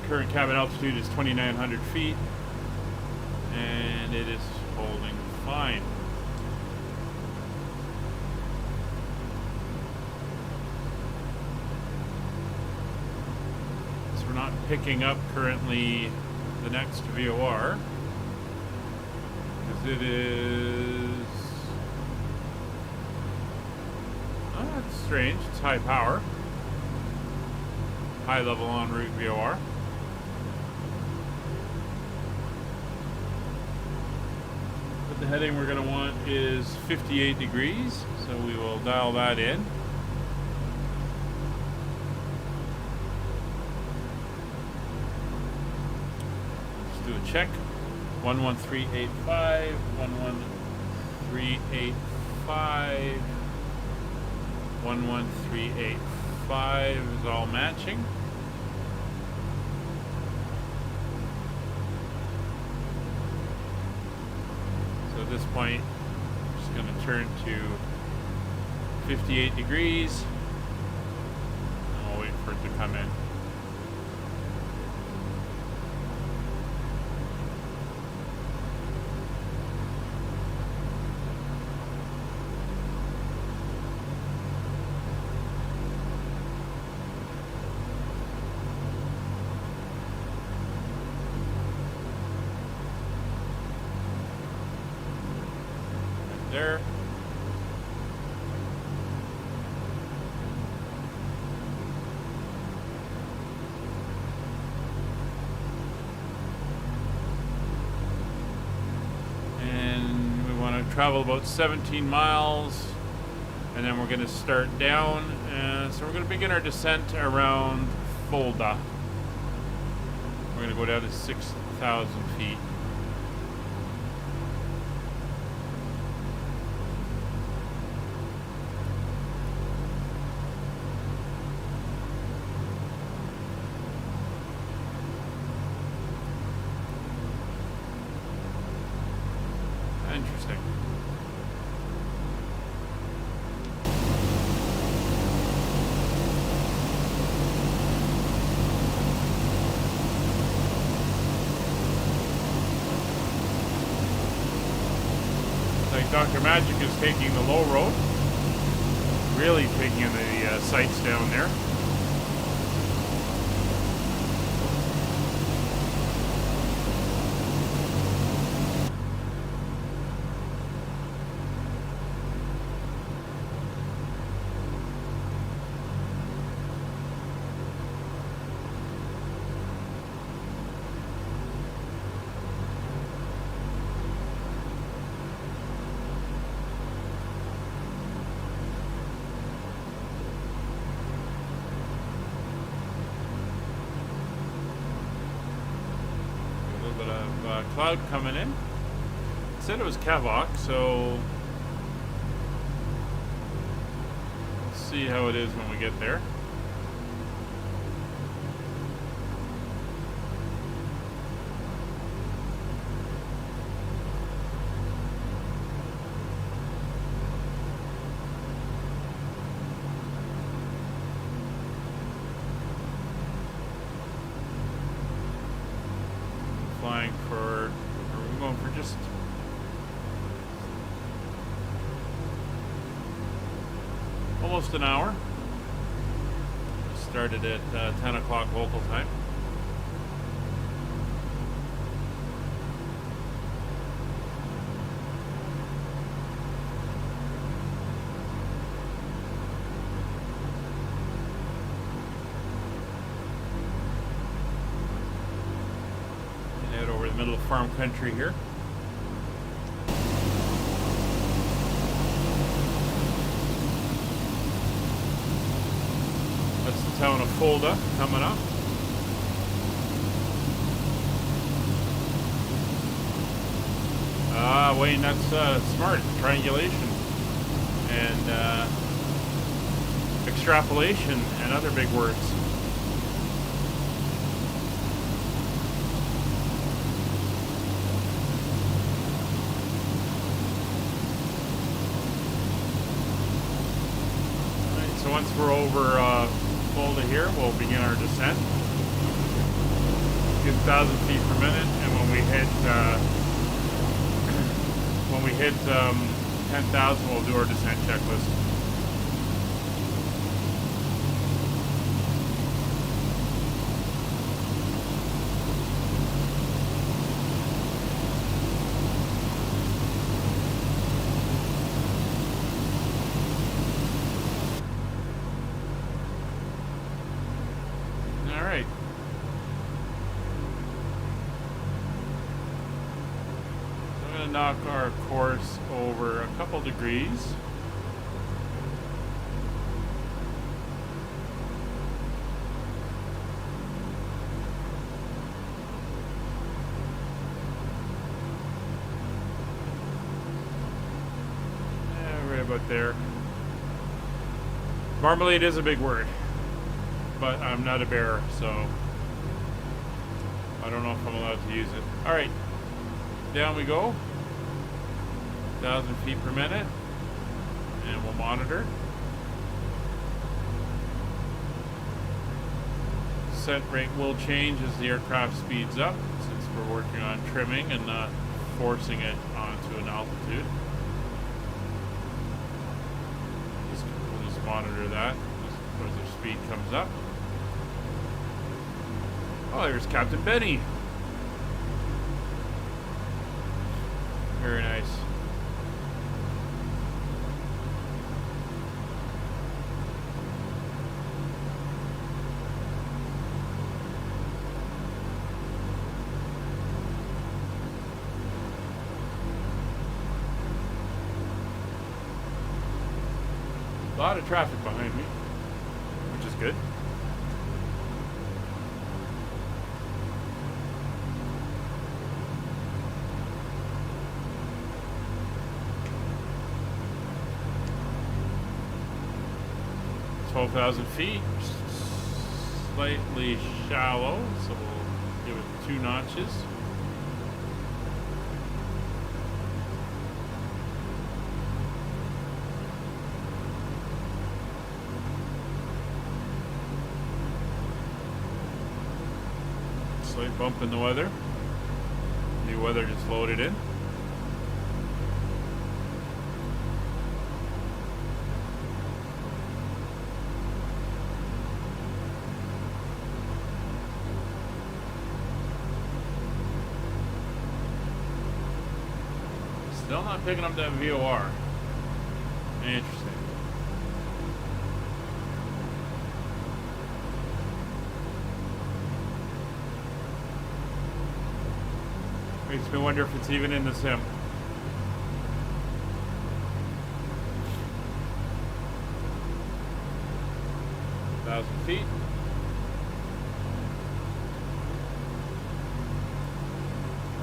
Current cabin altitude is 2,900 feet, and it is holding fine. So we're not picking up currently the next VOR, because it is... Oh, that's strange. It's high power. High level en route VOR. The heading we're going to want is 58 degrees, so we will dial that in. Let's do a check. 11385, 11385, 11385 is all matching. At this point, I'm just going to turn to 58 degrees, and we'll wait for it to come in. There. And we want to travel about 17 miles, and then we're going to start down, and so we're going to begin our descent around Fulda. We're going to go down to 6,000 feet. Interesting. Like Dr. Magic is taking the low road, really taking the sights down there. Cloud coming in. It said it was Kavok, so let's see how it is when we get there. flying for, or we're going for just almost an hour. Started at 10 o'clock local time. And head over the middle of farm country here. That's the town of Fulda coming up. Ah, Wayne, that's smart. Triangulation and extrapolation and other big words. Alright, so once we're over Fulda here, we'll begin our descent. 2,000 feet per minute, and when we hit 10,000, we'll do our descent checklist. Knock our course over a couple degrees. Yeah, right about there. Marmalade is a big word, but I'm not a bear, so I don't know if I'm allowed to use it. All right, down we go. 1,000 feet per minute, and we'll monitor. Descent rate will change as the aircraft speeds up, since we're working on trimming and not forcing it onto an altitude. We'll just monitor that as the speed comes up. Oh, there's Captain Benny. Very nice. A lot of traffic behind me, which is good. "12,000 feet, slightly shallow, so we'll give it 2 notches. Slight bump in the weather. New weather just loaded in. Still not picking up that VOR. Interesting. Makes me wonder if it's even in the sim. "1,000 feet.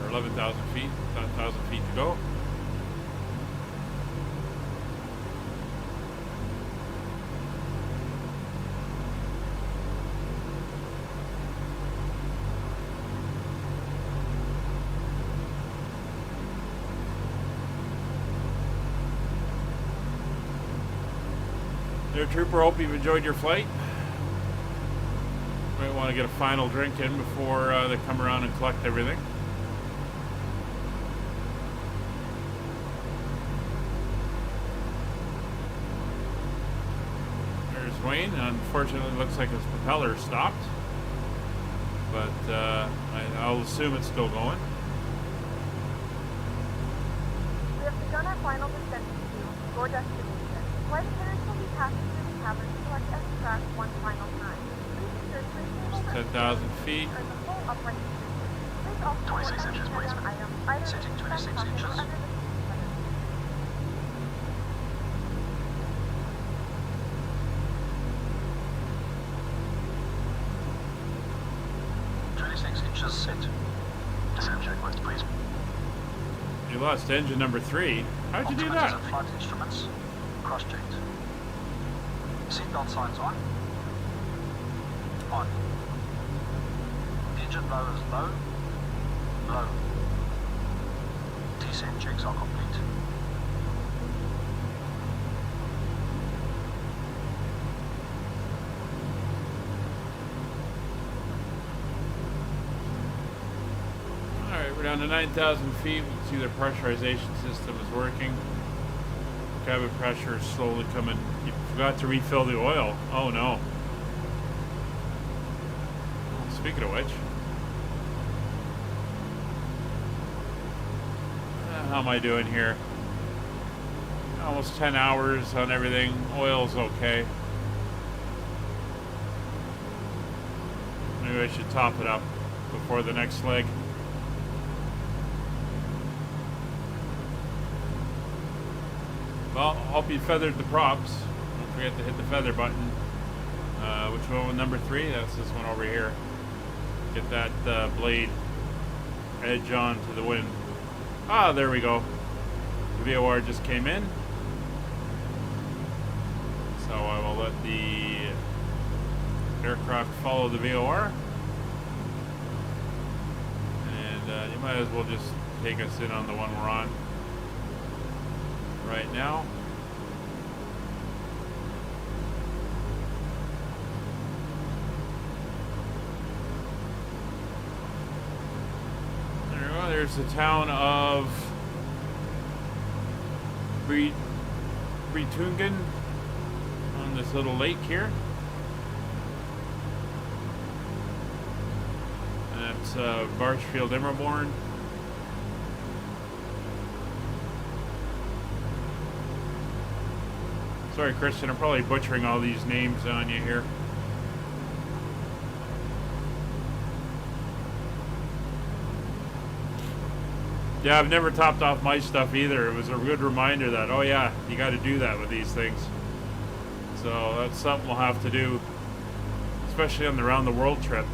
Or 11,000 feet. 10,000 feet to go. Dear Trooper, hope you've enjoyed your flight. Might want to get a final drink in before they come around and collect everything. Twain. Unfortunately, it looks like his propeller stopped, but I'll assume it's still going. We have begun our final descent to your destination. Flight attendants will be passing through the cabin to select S track one final time. Please ensure three tables 10,000 feet. are in the full upright position. Please also 26 inches, please. items Setting in the 26 pocket or inches. under the seat button. 26 inches set. Descent checklist, please. You lost engine number 3. How'd you do that? And flight instruments cross-checked. Seatbelt signs on. On. Engine blowers low. Low. Descent checks are complete. Alright, we're down to 9,000 feet. We can see the pressurization system is working. Cabin pressure is slowly coming. You forgot to refill the oil. Oh no. Speaking of which, how am I doing here? Almost 10 hours on everything. Oil's okay. Maybe I should top it up before the next leg. Well, hope you feathered the props. Don't forget to hit the feather button. Which one was number 3? That's this one over here. Get that blade edge on to the wind. Ah, there we go. The VOR just came in. So I will let the aircraft follow the VOR. And you might as well just take us in on the one we're on right now. There we go. There's the town of Bretungen on this little lake here. And that's Barchfield Immerborn. Sorry, Christian, I'm probably butchering all these names on you here. Yeah, I've never topped off my stuff either. It was a good reminder that, oh yeah, you got to do that with these things. So that's something we'll have to do, especially on the round the world trip.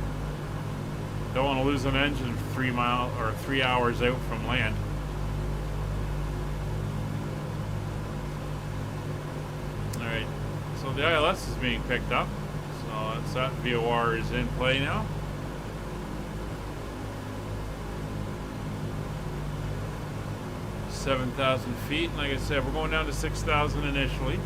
Don't want to lose an engine 3 hours out from land. Alright, so the ILS is being picked up. So that's that. VOR is in play now. $7,000 feet. Like I said, we're going down to 6,000 initially.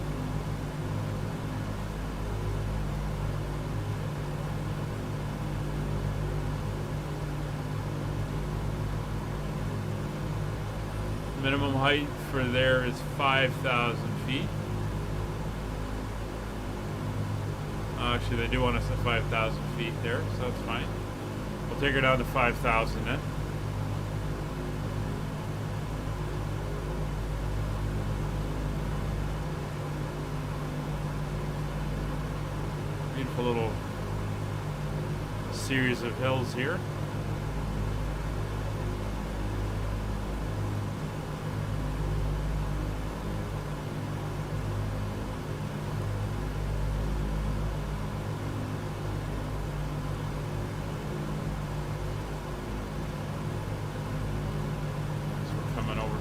Minimum height for there is 5,000 feet. Actually, they do want us at 5,000 feet there, so that's fine. We'll take her down to 5,000 then. Beautiful little series of hills here.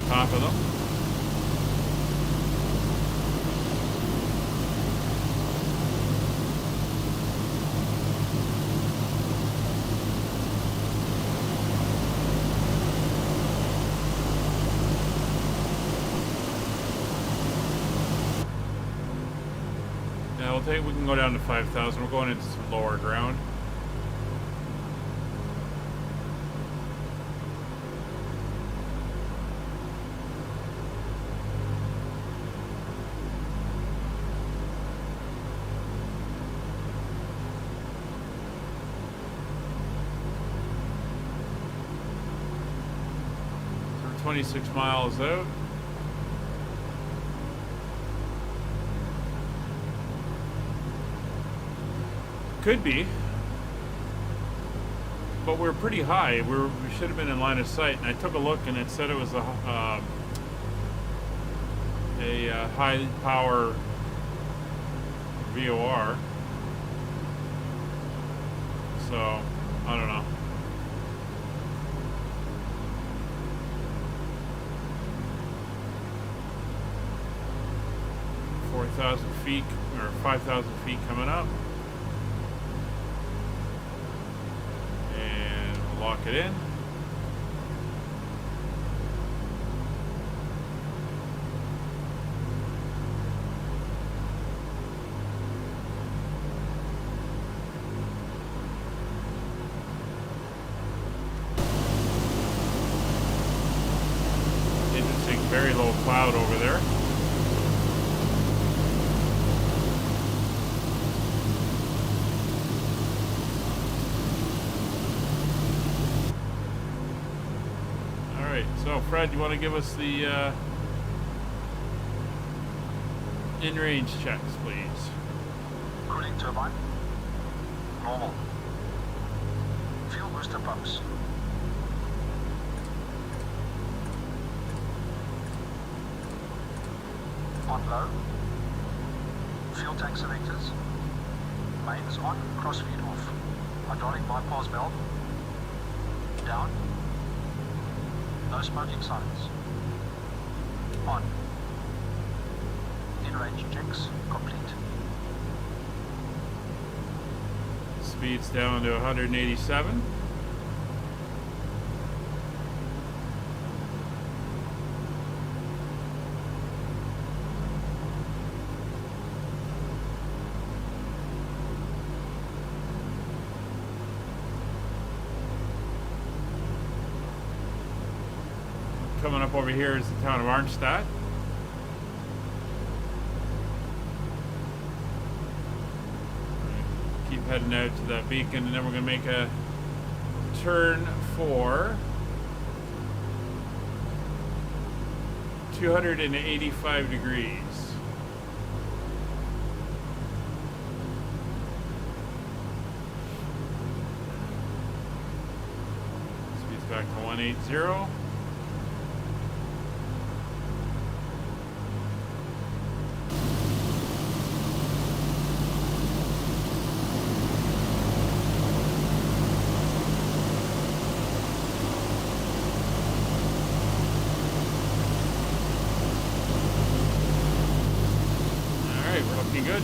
Top of them. Yeah, we can go down to 5,000. We're going into some lower ground. 26 miles out. Could be, but we're pretty high. We should have been in line of sight, and I took a look, and it said it was a high power VOR. So I don't know. 4,000 feet or 5,000 feet coming up. And we'll lock it in. Interesting, very low cloud over there. So, Fred, you want to give us the in-range checks, please? Cooling turbine. Normal. Fuel booster pumps. On low. Fuel tank selectors. Mains on, crossfeed off. Hydraulic bypass valve. Down. No smoking signs. On. In-range checks complete. Speed's down to 187. Coming up over here is the town of Arnstadt. Keep heading out to that beacon, and then we're going to make a turn for 285 degrees. Speed's back to 180. Good.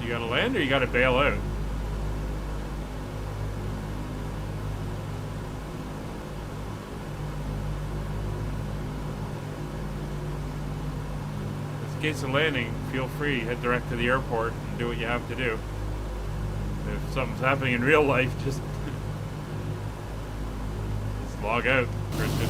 You gotta land or you gotta bail out? In case of landing, feel free, head direct to the airport and do what you have to do. If something's happening in real life, just log out, Christian.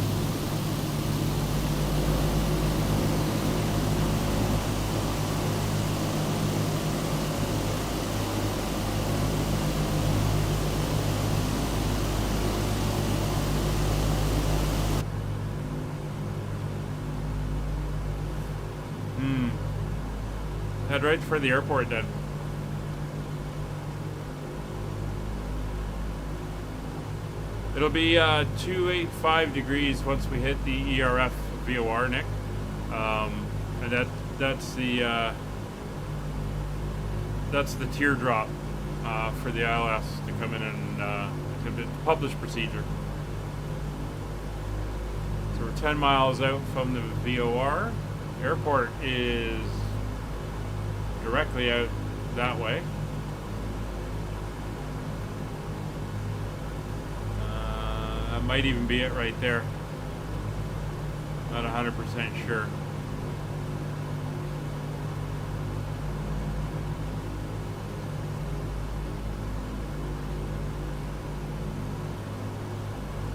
Head right for the airport then. It'll be 285 degrees once we hit the ERF VOR, Nick. And that's the teardrop for the ILS to come in and publish procedure. So we're 10 miles out from the VOR. Airport is directly out that way. That might even be it right there. Not 100% sure.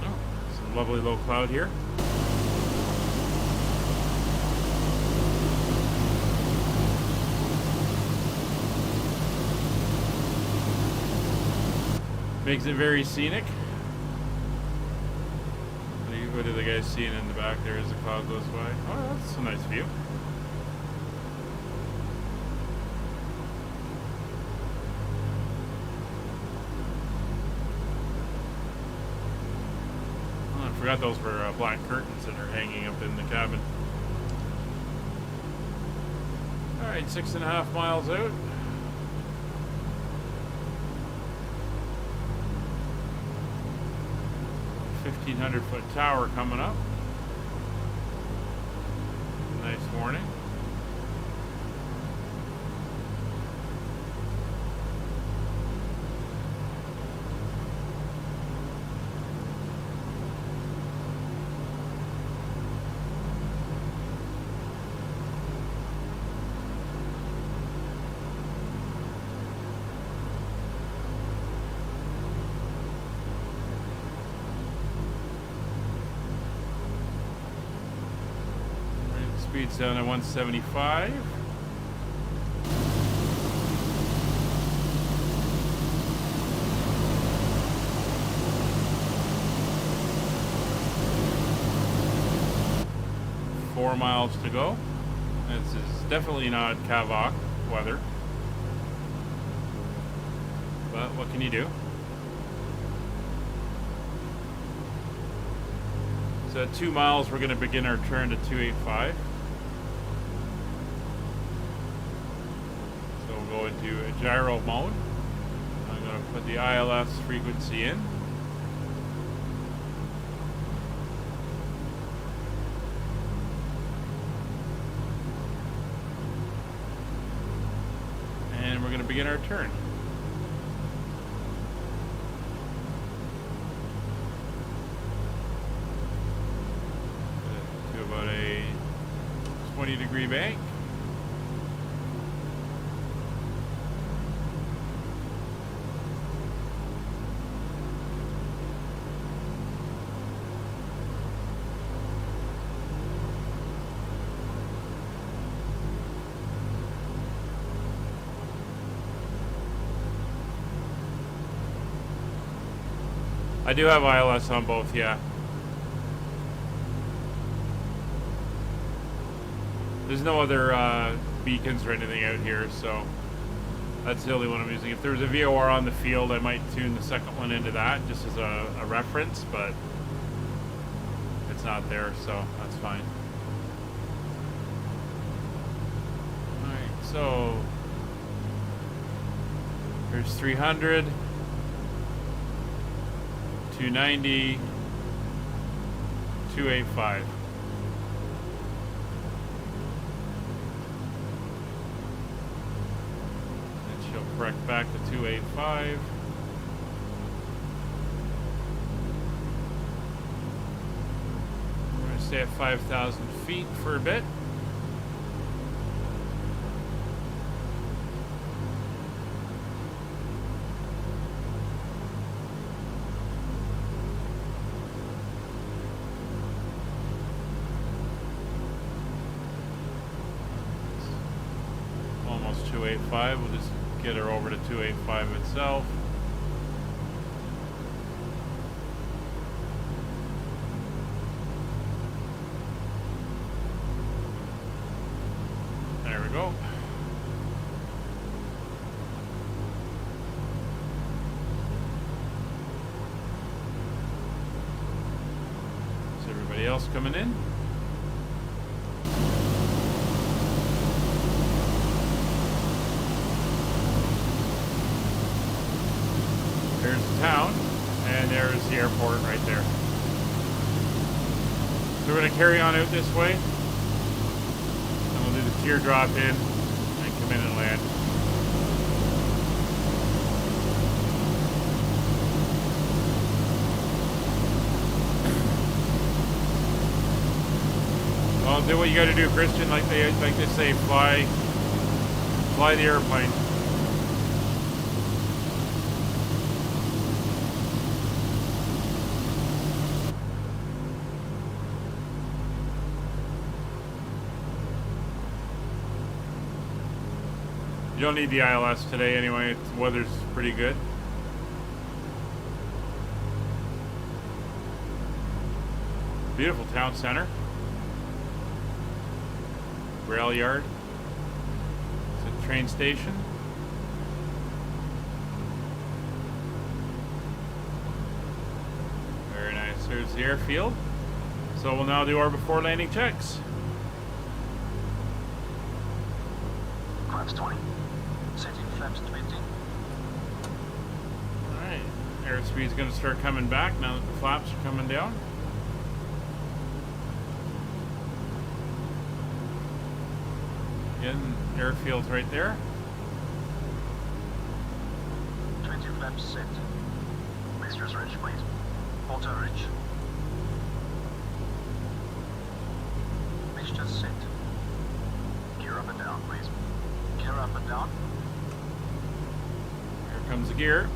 Oh, some lovely low cloud here. Makes it very scenic. What are the guys seeing in the back there as the cloud goes by? Oh, that's a nice view. Oh, I forgot those were black curtains that are hanging up in the cabin. Alright, 6.5 miles out. $1,500-foot tower coming up. Nice morning. Speed's down at 175. Four miles to go. This is definitely not Kavak weather, but what can you do? So at 2 miles, we're going to begin our turn to 285. So we'll go into a gyro mode. I'm going to put the ILS frequency in. And we're going to begin our turn. To about a 20-degree bank. I do have ILS on both, yeah. There's no other beacons or anything out here, so that's the only one I'm using. If there was a VOR on the field, I might tune the second one into that just as a reference, but it's not there, so that's fine. Alright, so there's 300. 290, 285. And she'll correct back to 285. We're going to stay at 5,000 feet for a bit. Almost 285. We'll just get her over to 285 itself. There we go. Is everybody else coming in? There's the town, and there's the airport right there. So we're going to carry on out this way, and we'll do the teardrop in, and come in and land. Well, do what you got to do, Christian, like they say, fly the airplane. You don't need the ILS today anyway, the weather's pretty good. Beautiful town center. Rail yard. It's a train station. Very nice. There's the airfield. So we'll now do our before landing checks. Flaps 20. Setting flaps 20. Alright. Airspeed's going to start coming back now that the flaps are coming down. Again, airfield's right there. 20 flaps set. Mixtures rich, please. Auto rich. Mixtures set. Gear up and down, please. Gear up and down. Here comes the gear.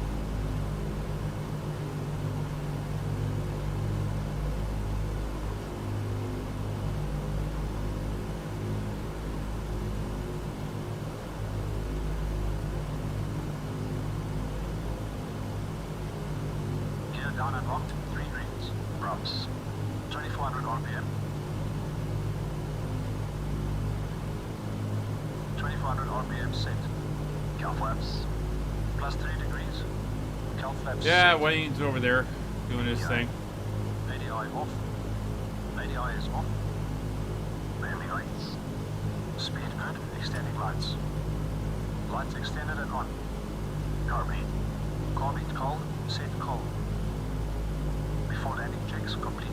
Gear down and locked. 3 greens. Props. 2400 RPM. 2400 RPM set. Cal flaps. Plus 3 degrees. Cal flaps Yeah, set. Wayne's over there doing his thing. ADI off. ADI is off. Landing lights. Speed good. Extending lights. Lights extended and on. Carbine. Carbine cold. Set cold. Before landing checks complete.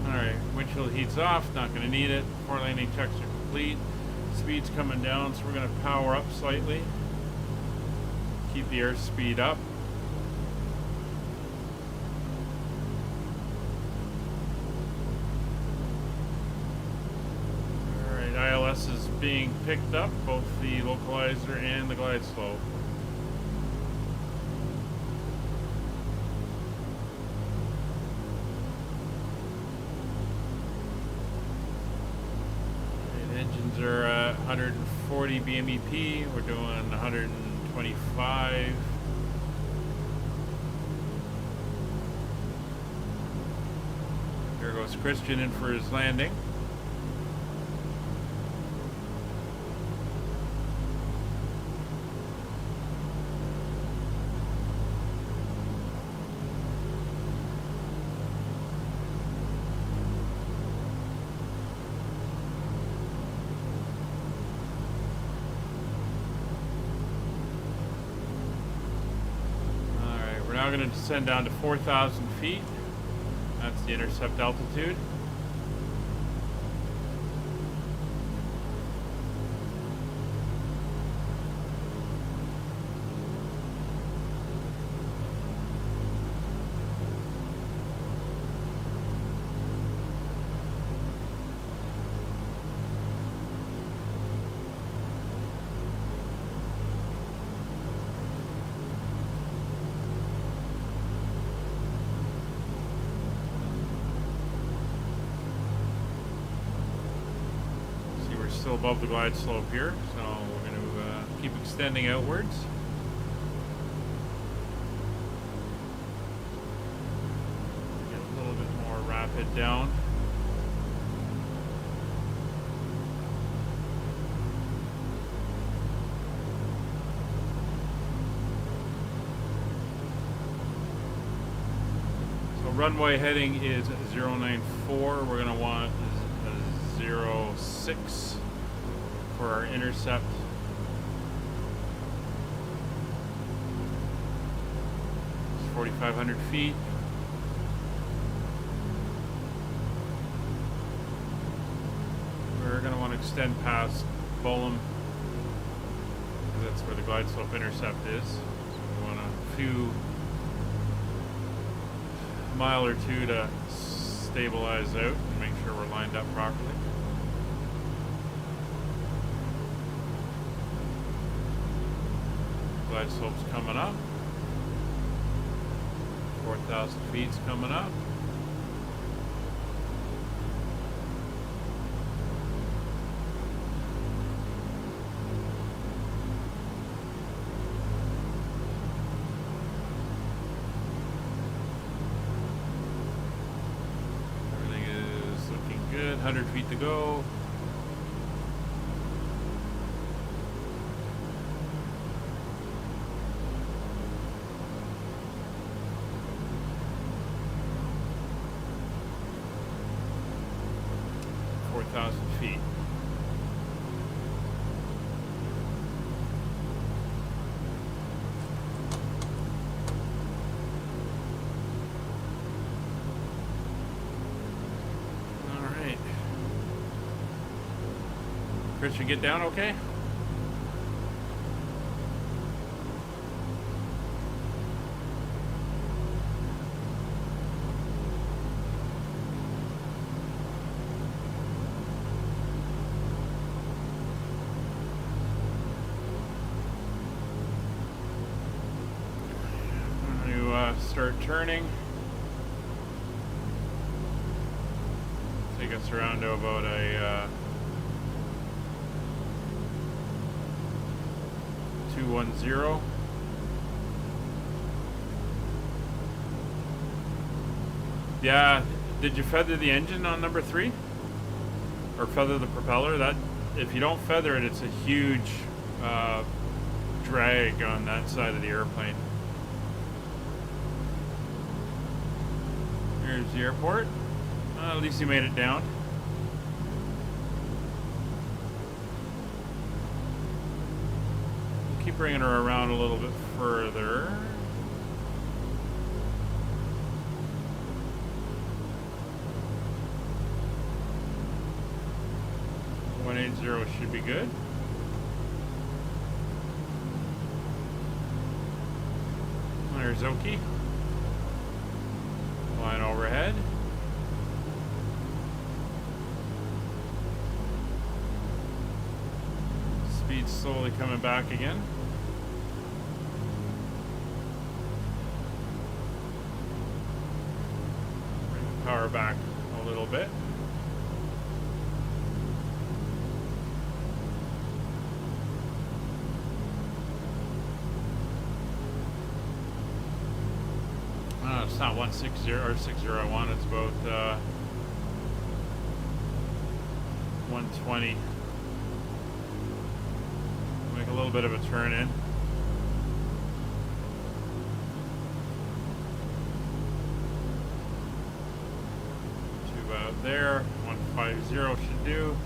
Alright, windshield heat's off, not going to need it. Before landing checks are complete. Speed's coming down, so we're going to power up slightly. Keep the airspeed up. Alright, ILS is being picked up, both the localizer and the glide slope. Engines are at 140 BMEP. We're doing 125. Here goes Christian in for his landing. Now going to descend down to 4,000 feet. That's the intercept altitude. Still above the glide slope here, so we're going to keep extending outwards. Get a little bit more rapid down. So runway heading is 094. We're going to want a 06 for our intercept. It's 4,500 feet. We're going to want to extend past Bolum, because that's where the glide slope intercept is. So we want a few mile or two to stabilize out and make sure we're lined up properly. Glide slope's coming up. 4,000 feet's coming up. 100 feet to go. Feet. All right. Chris, you get down okay? Start turning. Take us around to about a 210. Yeah, did you feather the engine on number 3? Or feather the propeller? That, if you don't feather it, it's a huge drag on that side of the airplane. Here's the airport. At least you made it down. Keep bringing her around a little bit further. .180 should be good. There's Oki. Line overhead. Speed slowly coming back again. Bring the power back a little bit. It's not 160 or 601, it's about 120. Make a little bit of a turn in. To about there, 150 should do.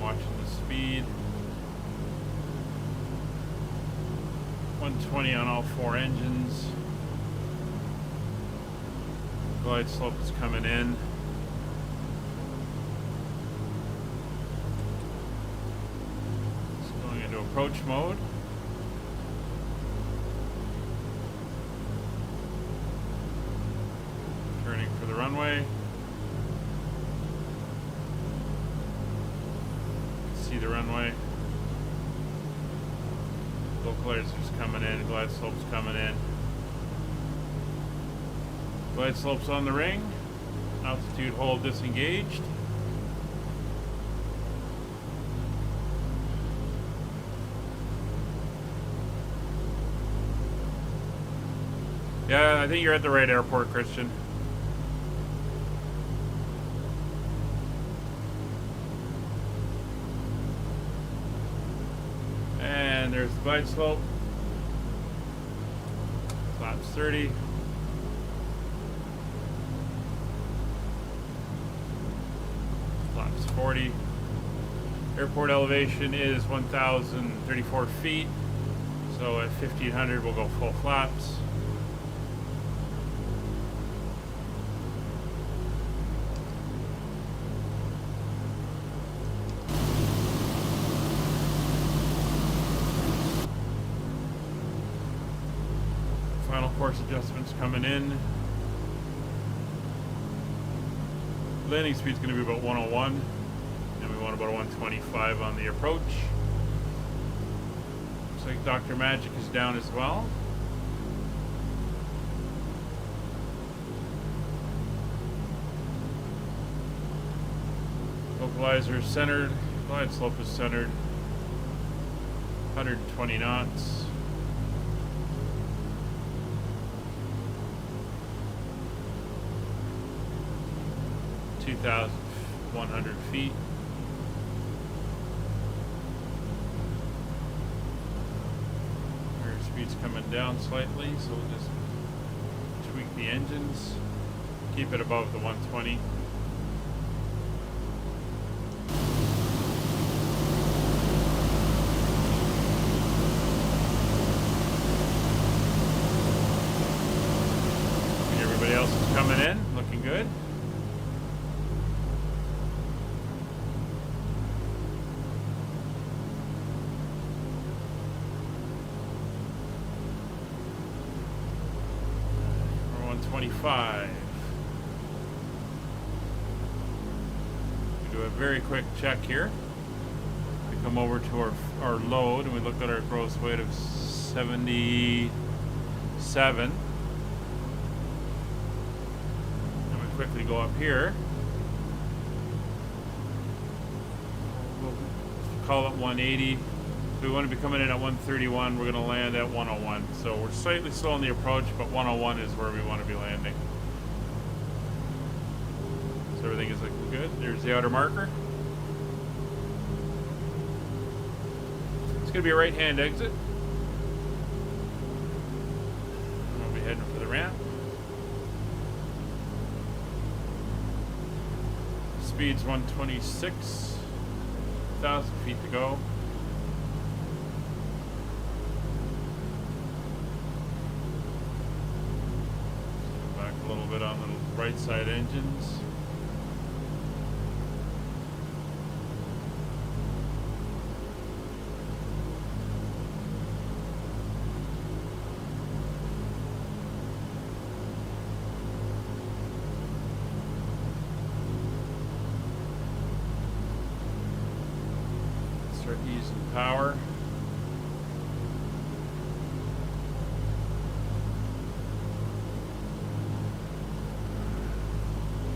Watching the speed. 120 on all 4 engines. Glide slope is coming in. It's going into approach mode. Turning for the runway. The runway. Localizers coming in, glide slopes coming in. Glide slopes on the ring. Altitude hold disengaged. Yeah, I think you're at the right airport, Christian. There's the glide slope. Flaps 30. Flaps 40. Airport elevation is 1,034 feet. So at 1,500 we'll go full flaps. Final course adjustments coming in. Landing speed's going to be about 101, and we want about 125 on the approach. Looks like Dr. Magic is down as well. Localizer is centered. Glide slope is centered. 120 knots. (2,100 feet). Airspeed's coming down slightly, so we'll just tweak the engines. Keep it above the 120. Everybody else is coming in, looking good. We're 125. We do a very quick check here. We come over to our load and we look at our gross weight of 77. Quickly go up here. We'll call it 180. We want to be coming in at 131. We're going to land at 101. So we're slightly slow on the approach, but 101 is where we want to be landing. So everything is looking good. There's the outer marker. It's going to be a right-hand exit. And we'll be heading for the ramp. Speed's 126, 1,000 feet to go. Back a little bit on the right side engines. Easing power.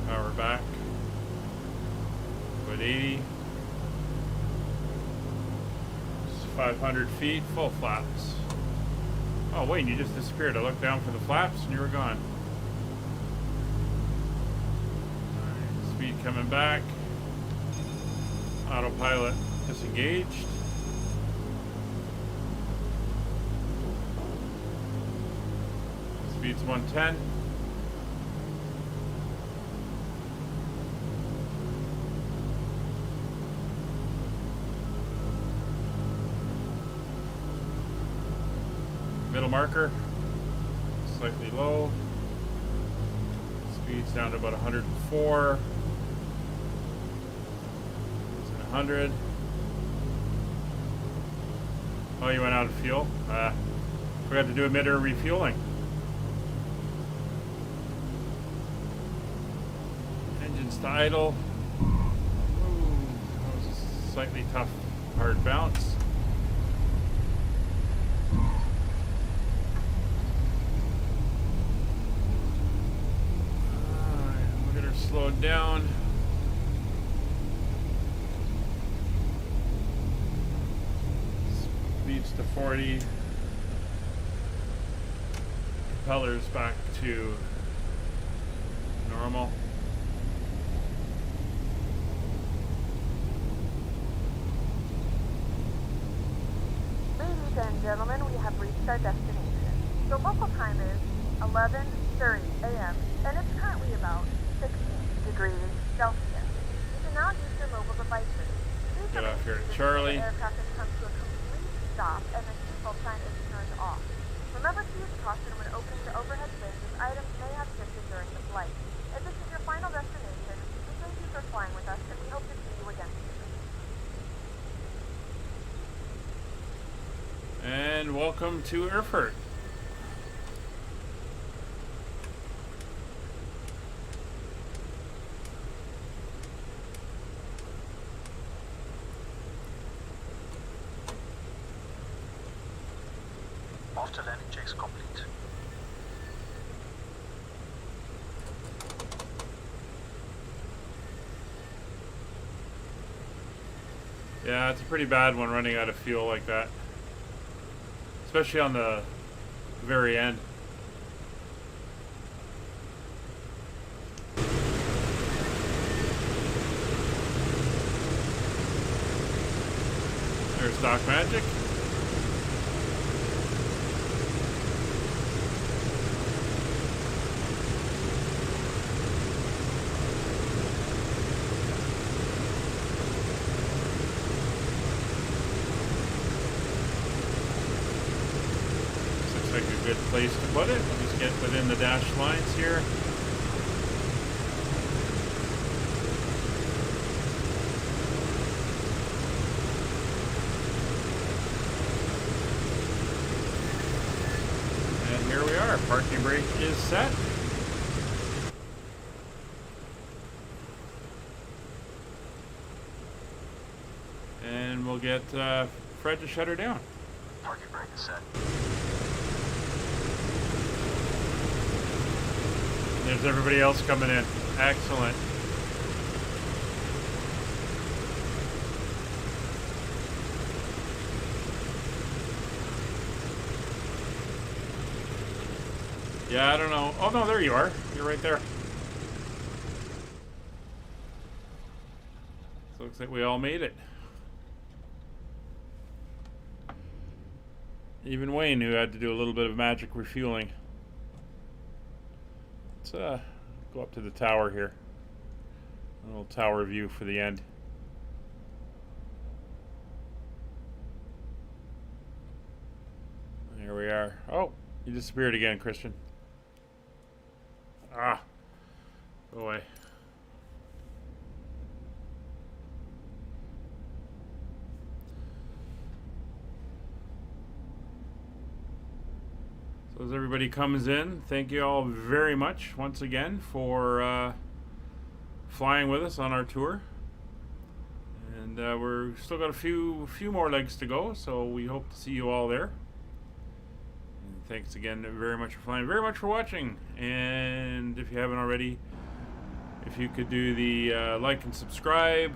Power back. Put 80. It's 500 feet, full flaps. Oh wait, you just disappeared. I looked down for the flaps and you were gone. Alright, speed coming back. Autopilot disengaged. Speed's 110. Middle marker, slightly low. Speed's down to about 104. It's at 100. Oh, you went out of fuel? Forgot to do emitter refueling. Engines to idle. Ooh, that was a slightly tough, hard bounce. Alright, we'll get her slowed down. Speeds to 40. Propellers back to normal. Ladies and gentlemen, we have reached our destination. The local time is 11:30 a.m. and it's currently about 16 degrees Celsius. You can now use your mobile devices. Please Get off here at the Charlie. aircraft has come to a complete stop and the seatbelt sign is turned off. Remember to use caution when opening the overhead bins as items may have shifted during the flight. As this is your final destination, we thank you for flying with us and we hope to see you again soon. And welcome to Erfurt. After landing checks complete. Yeah, it's a pretty bad one running out of fuel like that. Especially on the very end. There's stock magic. Looks like a good place to put it. Just get within the dashed lines here. Here we are. Parking brake is set. And we'll get Fred to shut her down. Parking brake is set. There's everybody else coming in. Excellent. Yeah, I don't know. Oh, no, there you are. You're right there. So looks like we all made it. Even Wayne, who had to do a little bit of magic refueling. Let's go up to the tower here. A little tower view for the end. Here we are. Oh, you disappeared again, Christian. Ah, go away. So as everybody comes in, thank you all very much once again for flying with us on our tour. And we're still got a few more legs to go, so we hope to see you all there. Thanks again very much for flying, very much for watching, and if you haven't already, if you could do the like and subscribe,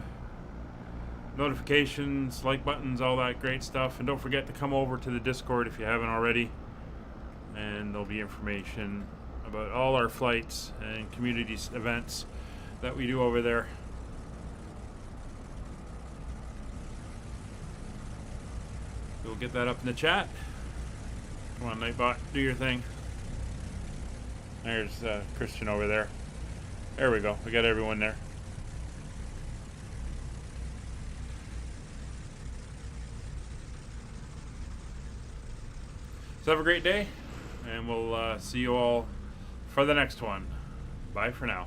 notifications, like buttons, all that great stuff, and don't forget to come over to the Discord if you haven't already, and there'll be information about all our flights and community events that we do over there. We'll get that up in the chat. Come on, Nightbot, do your thing. There's Christian over there. There we go. We got everyone there. So have a great day, and we'll see you all for the next one. Bye for now.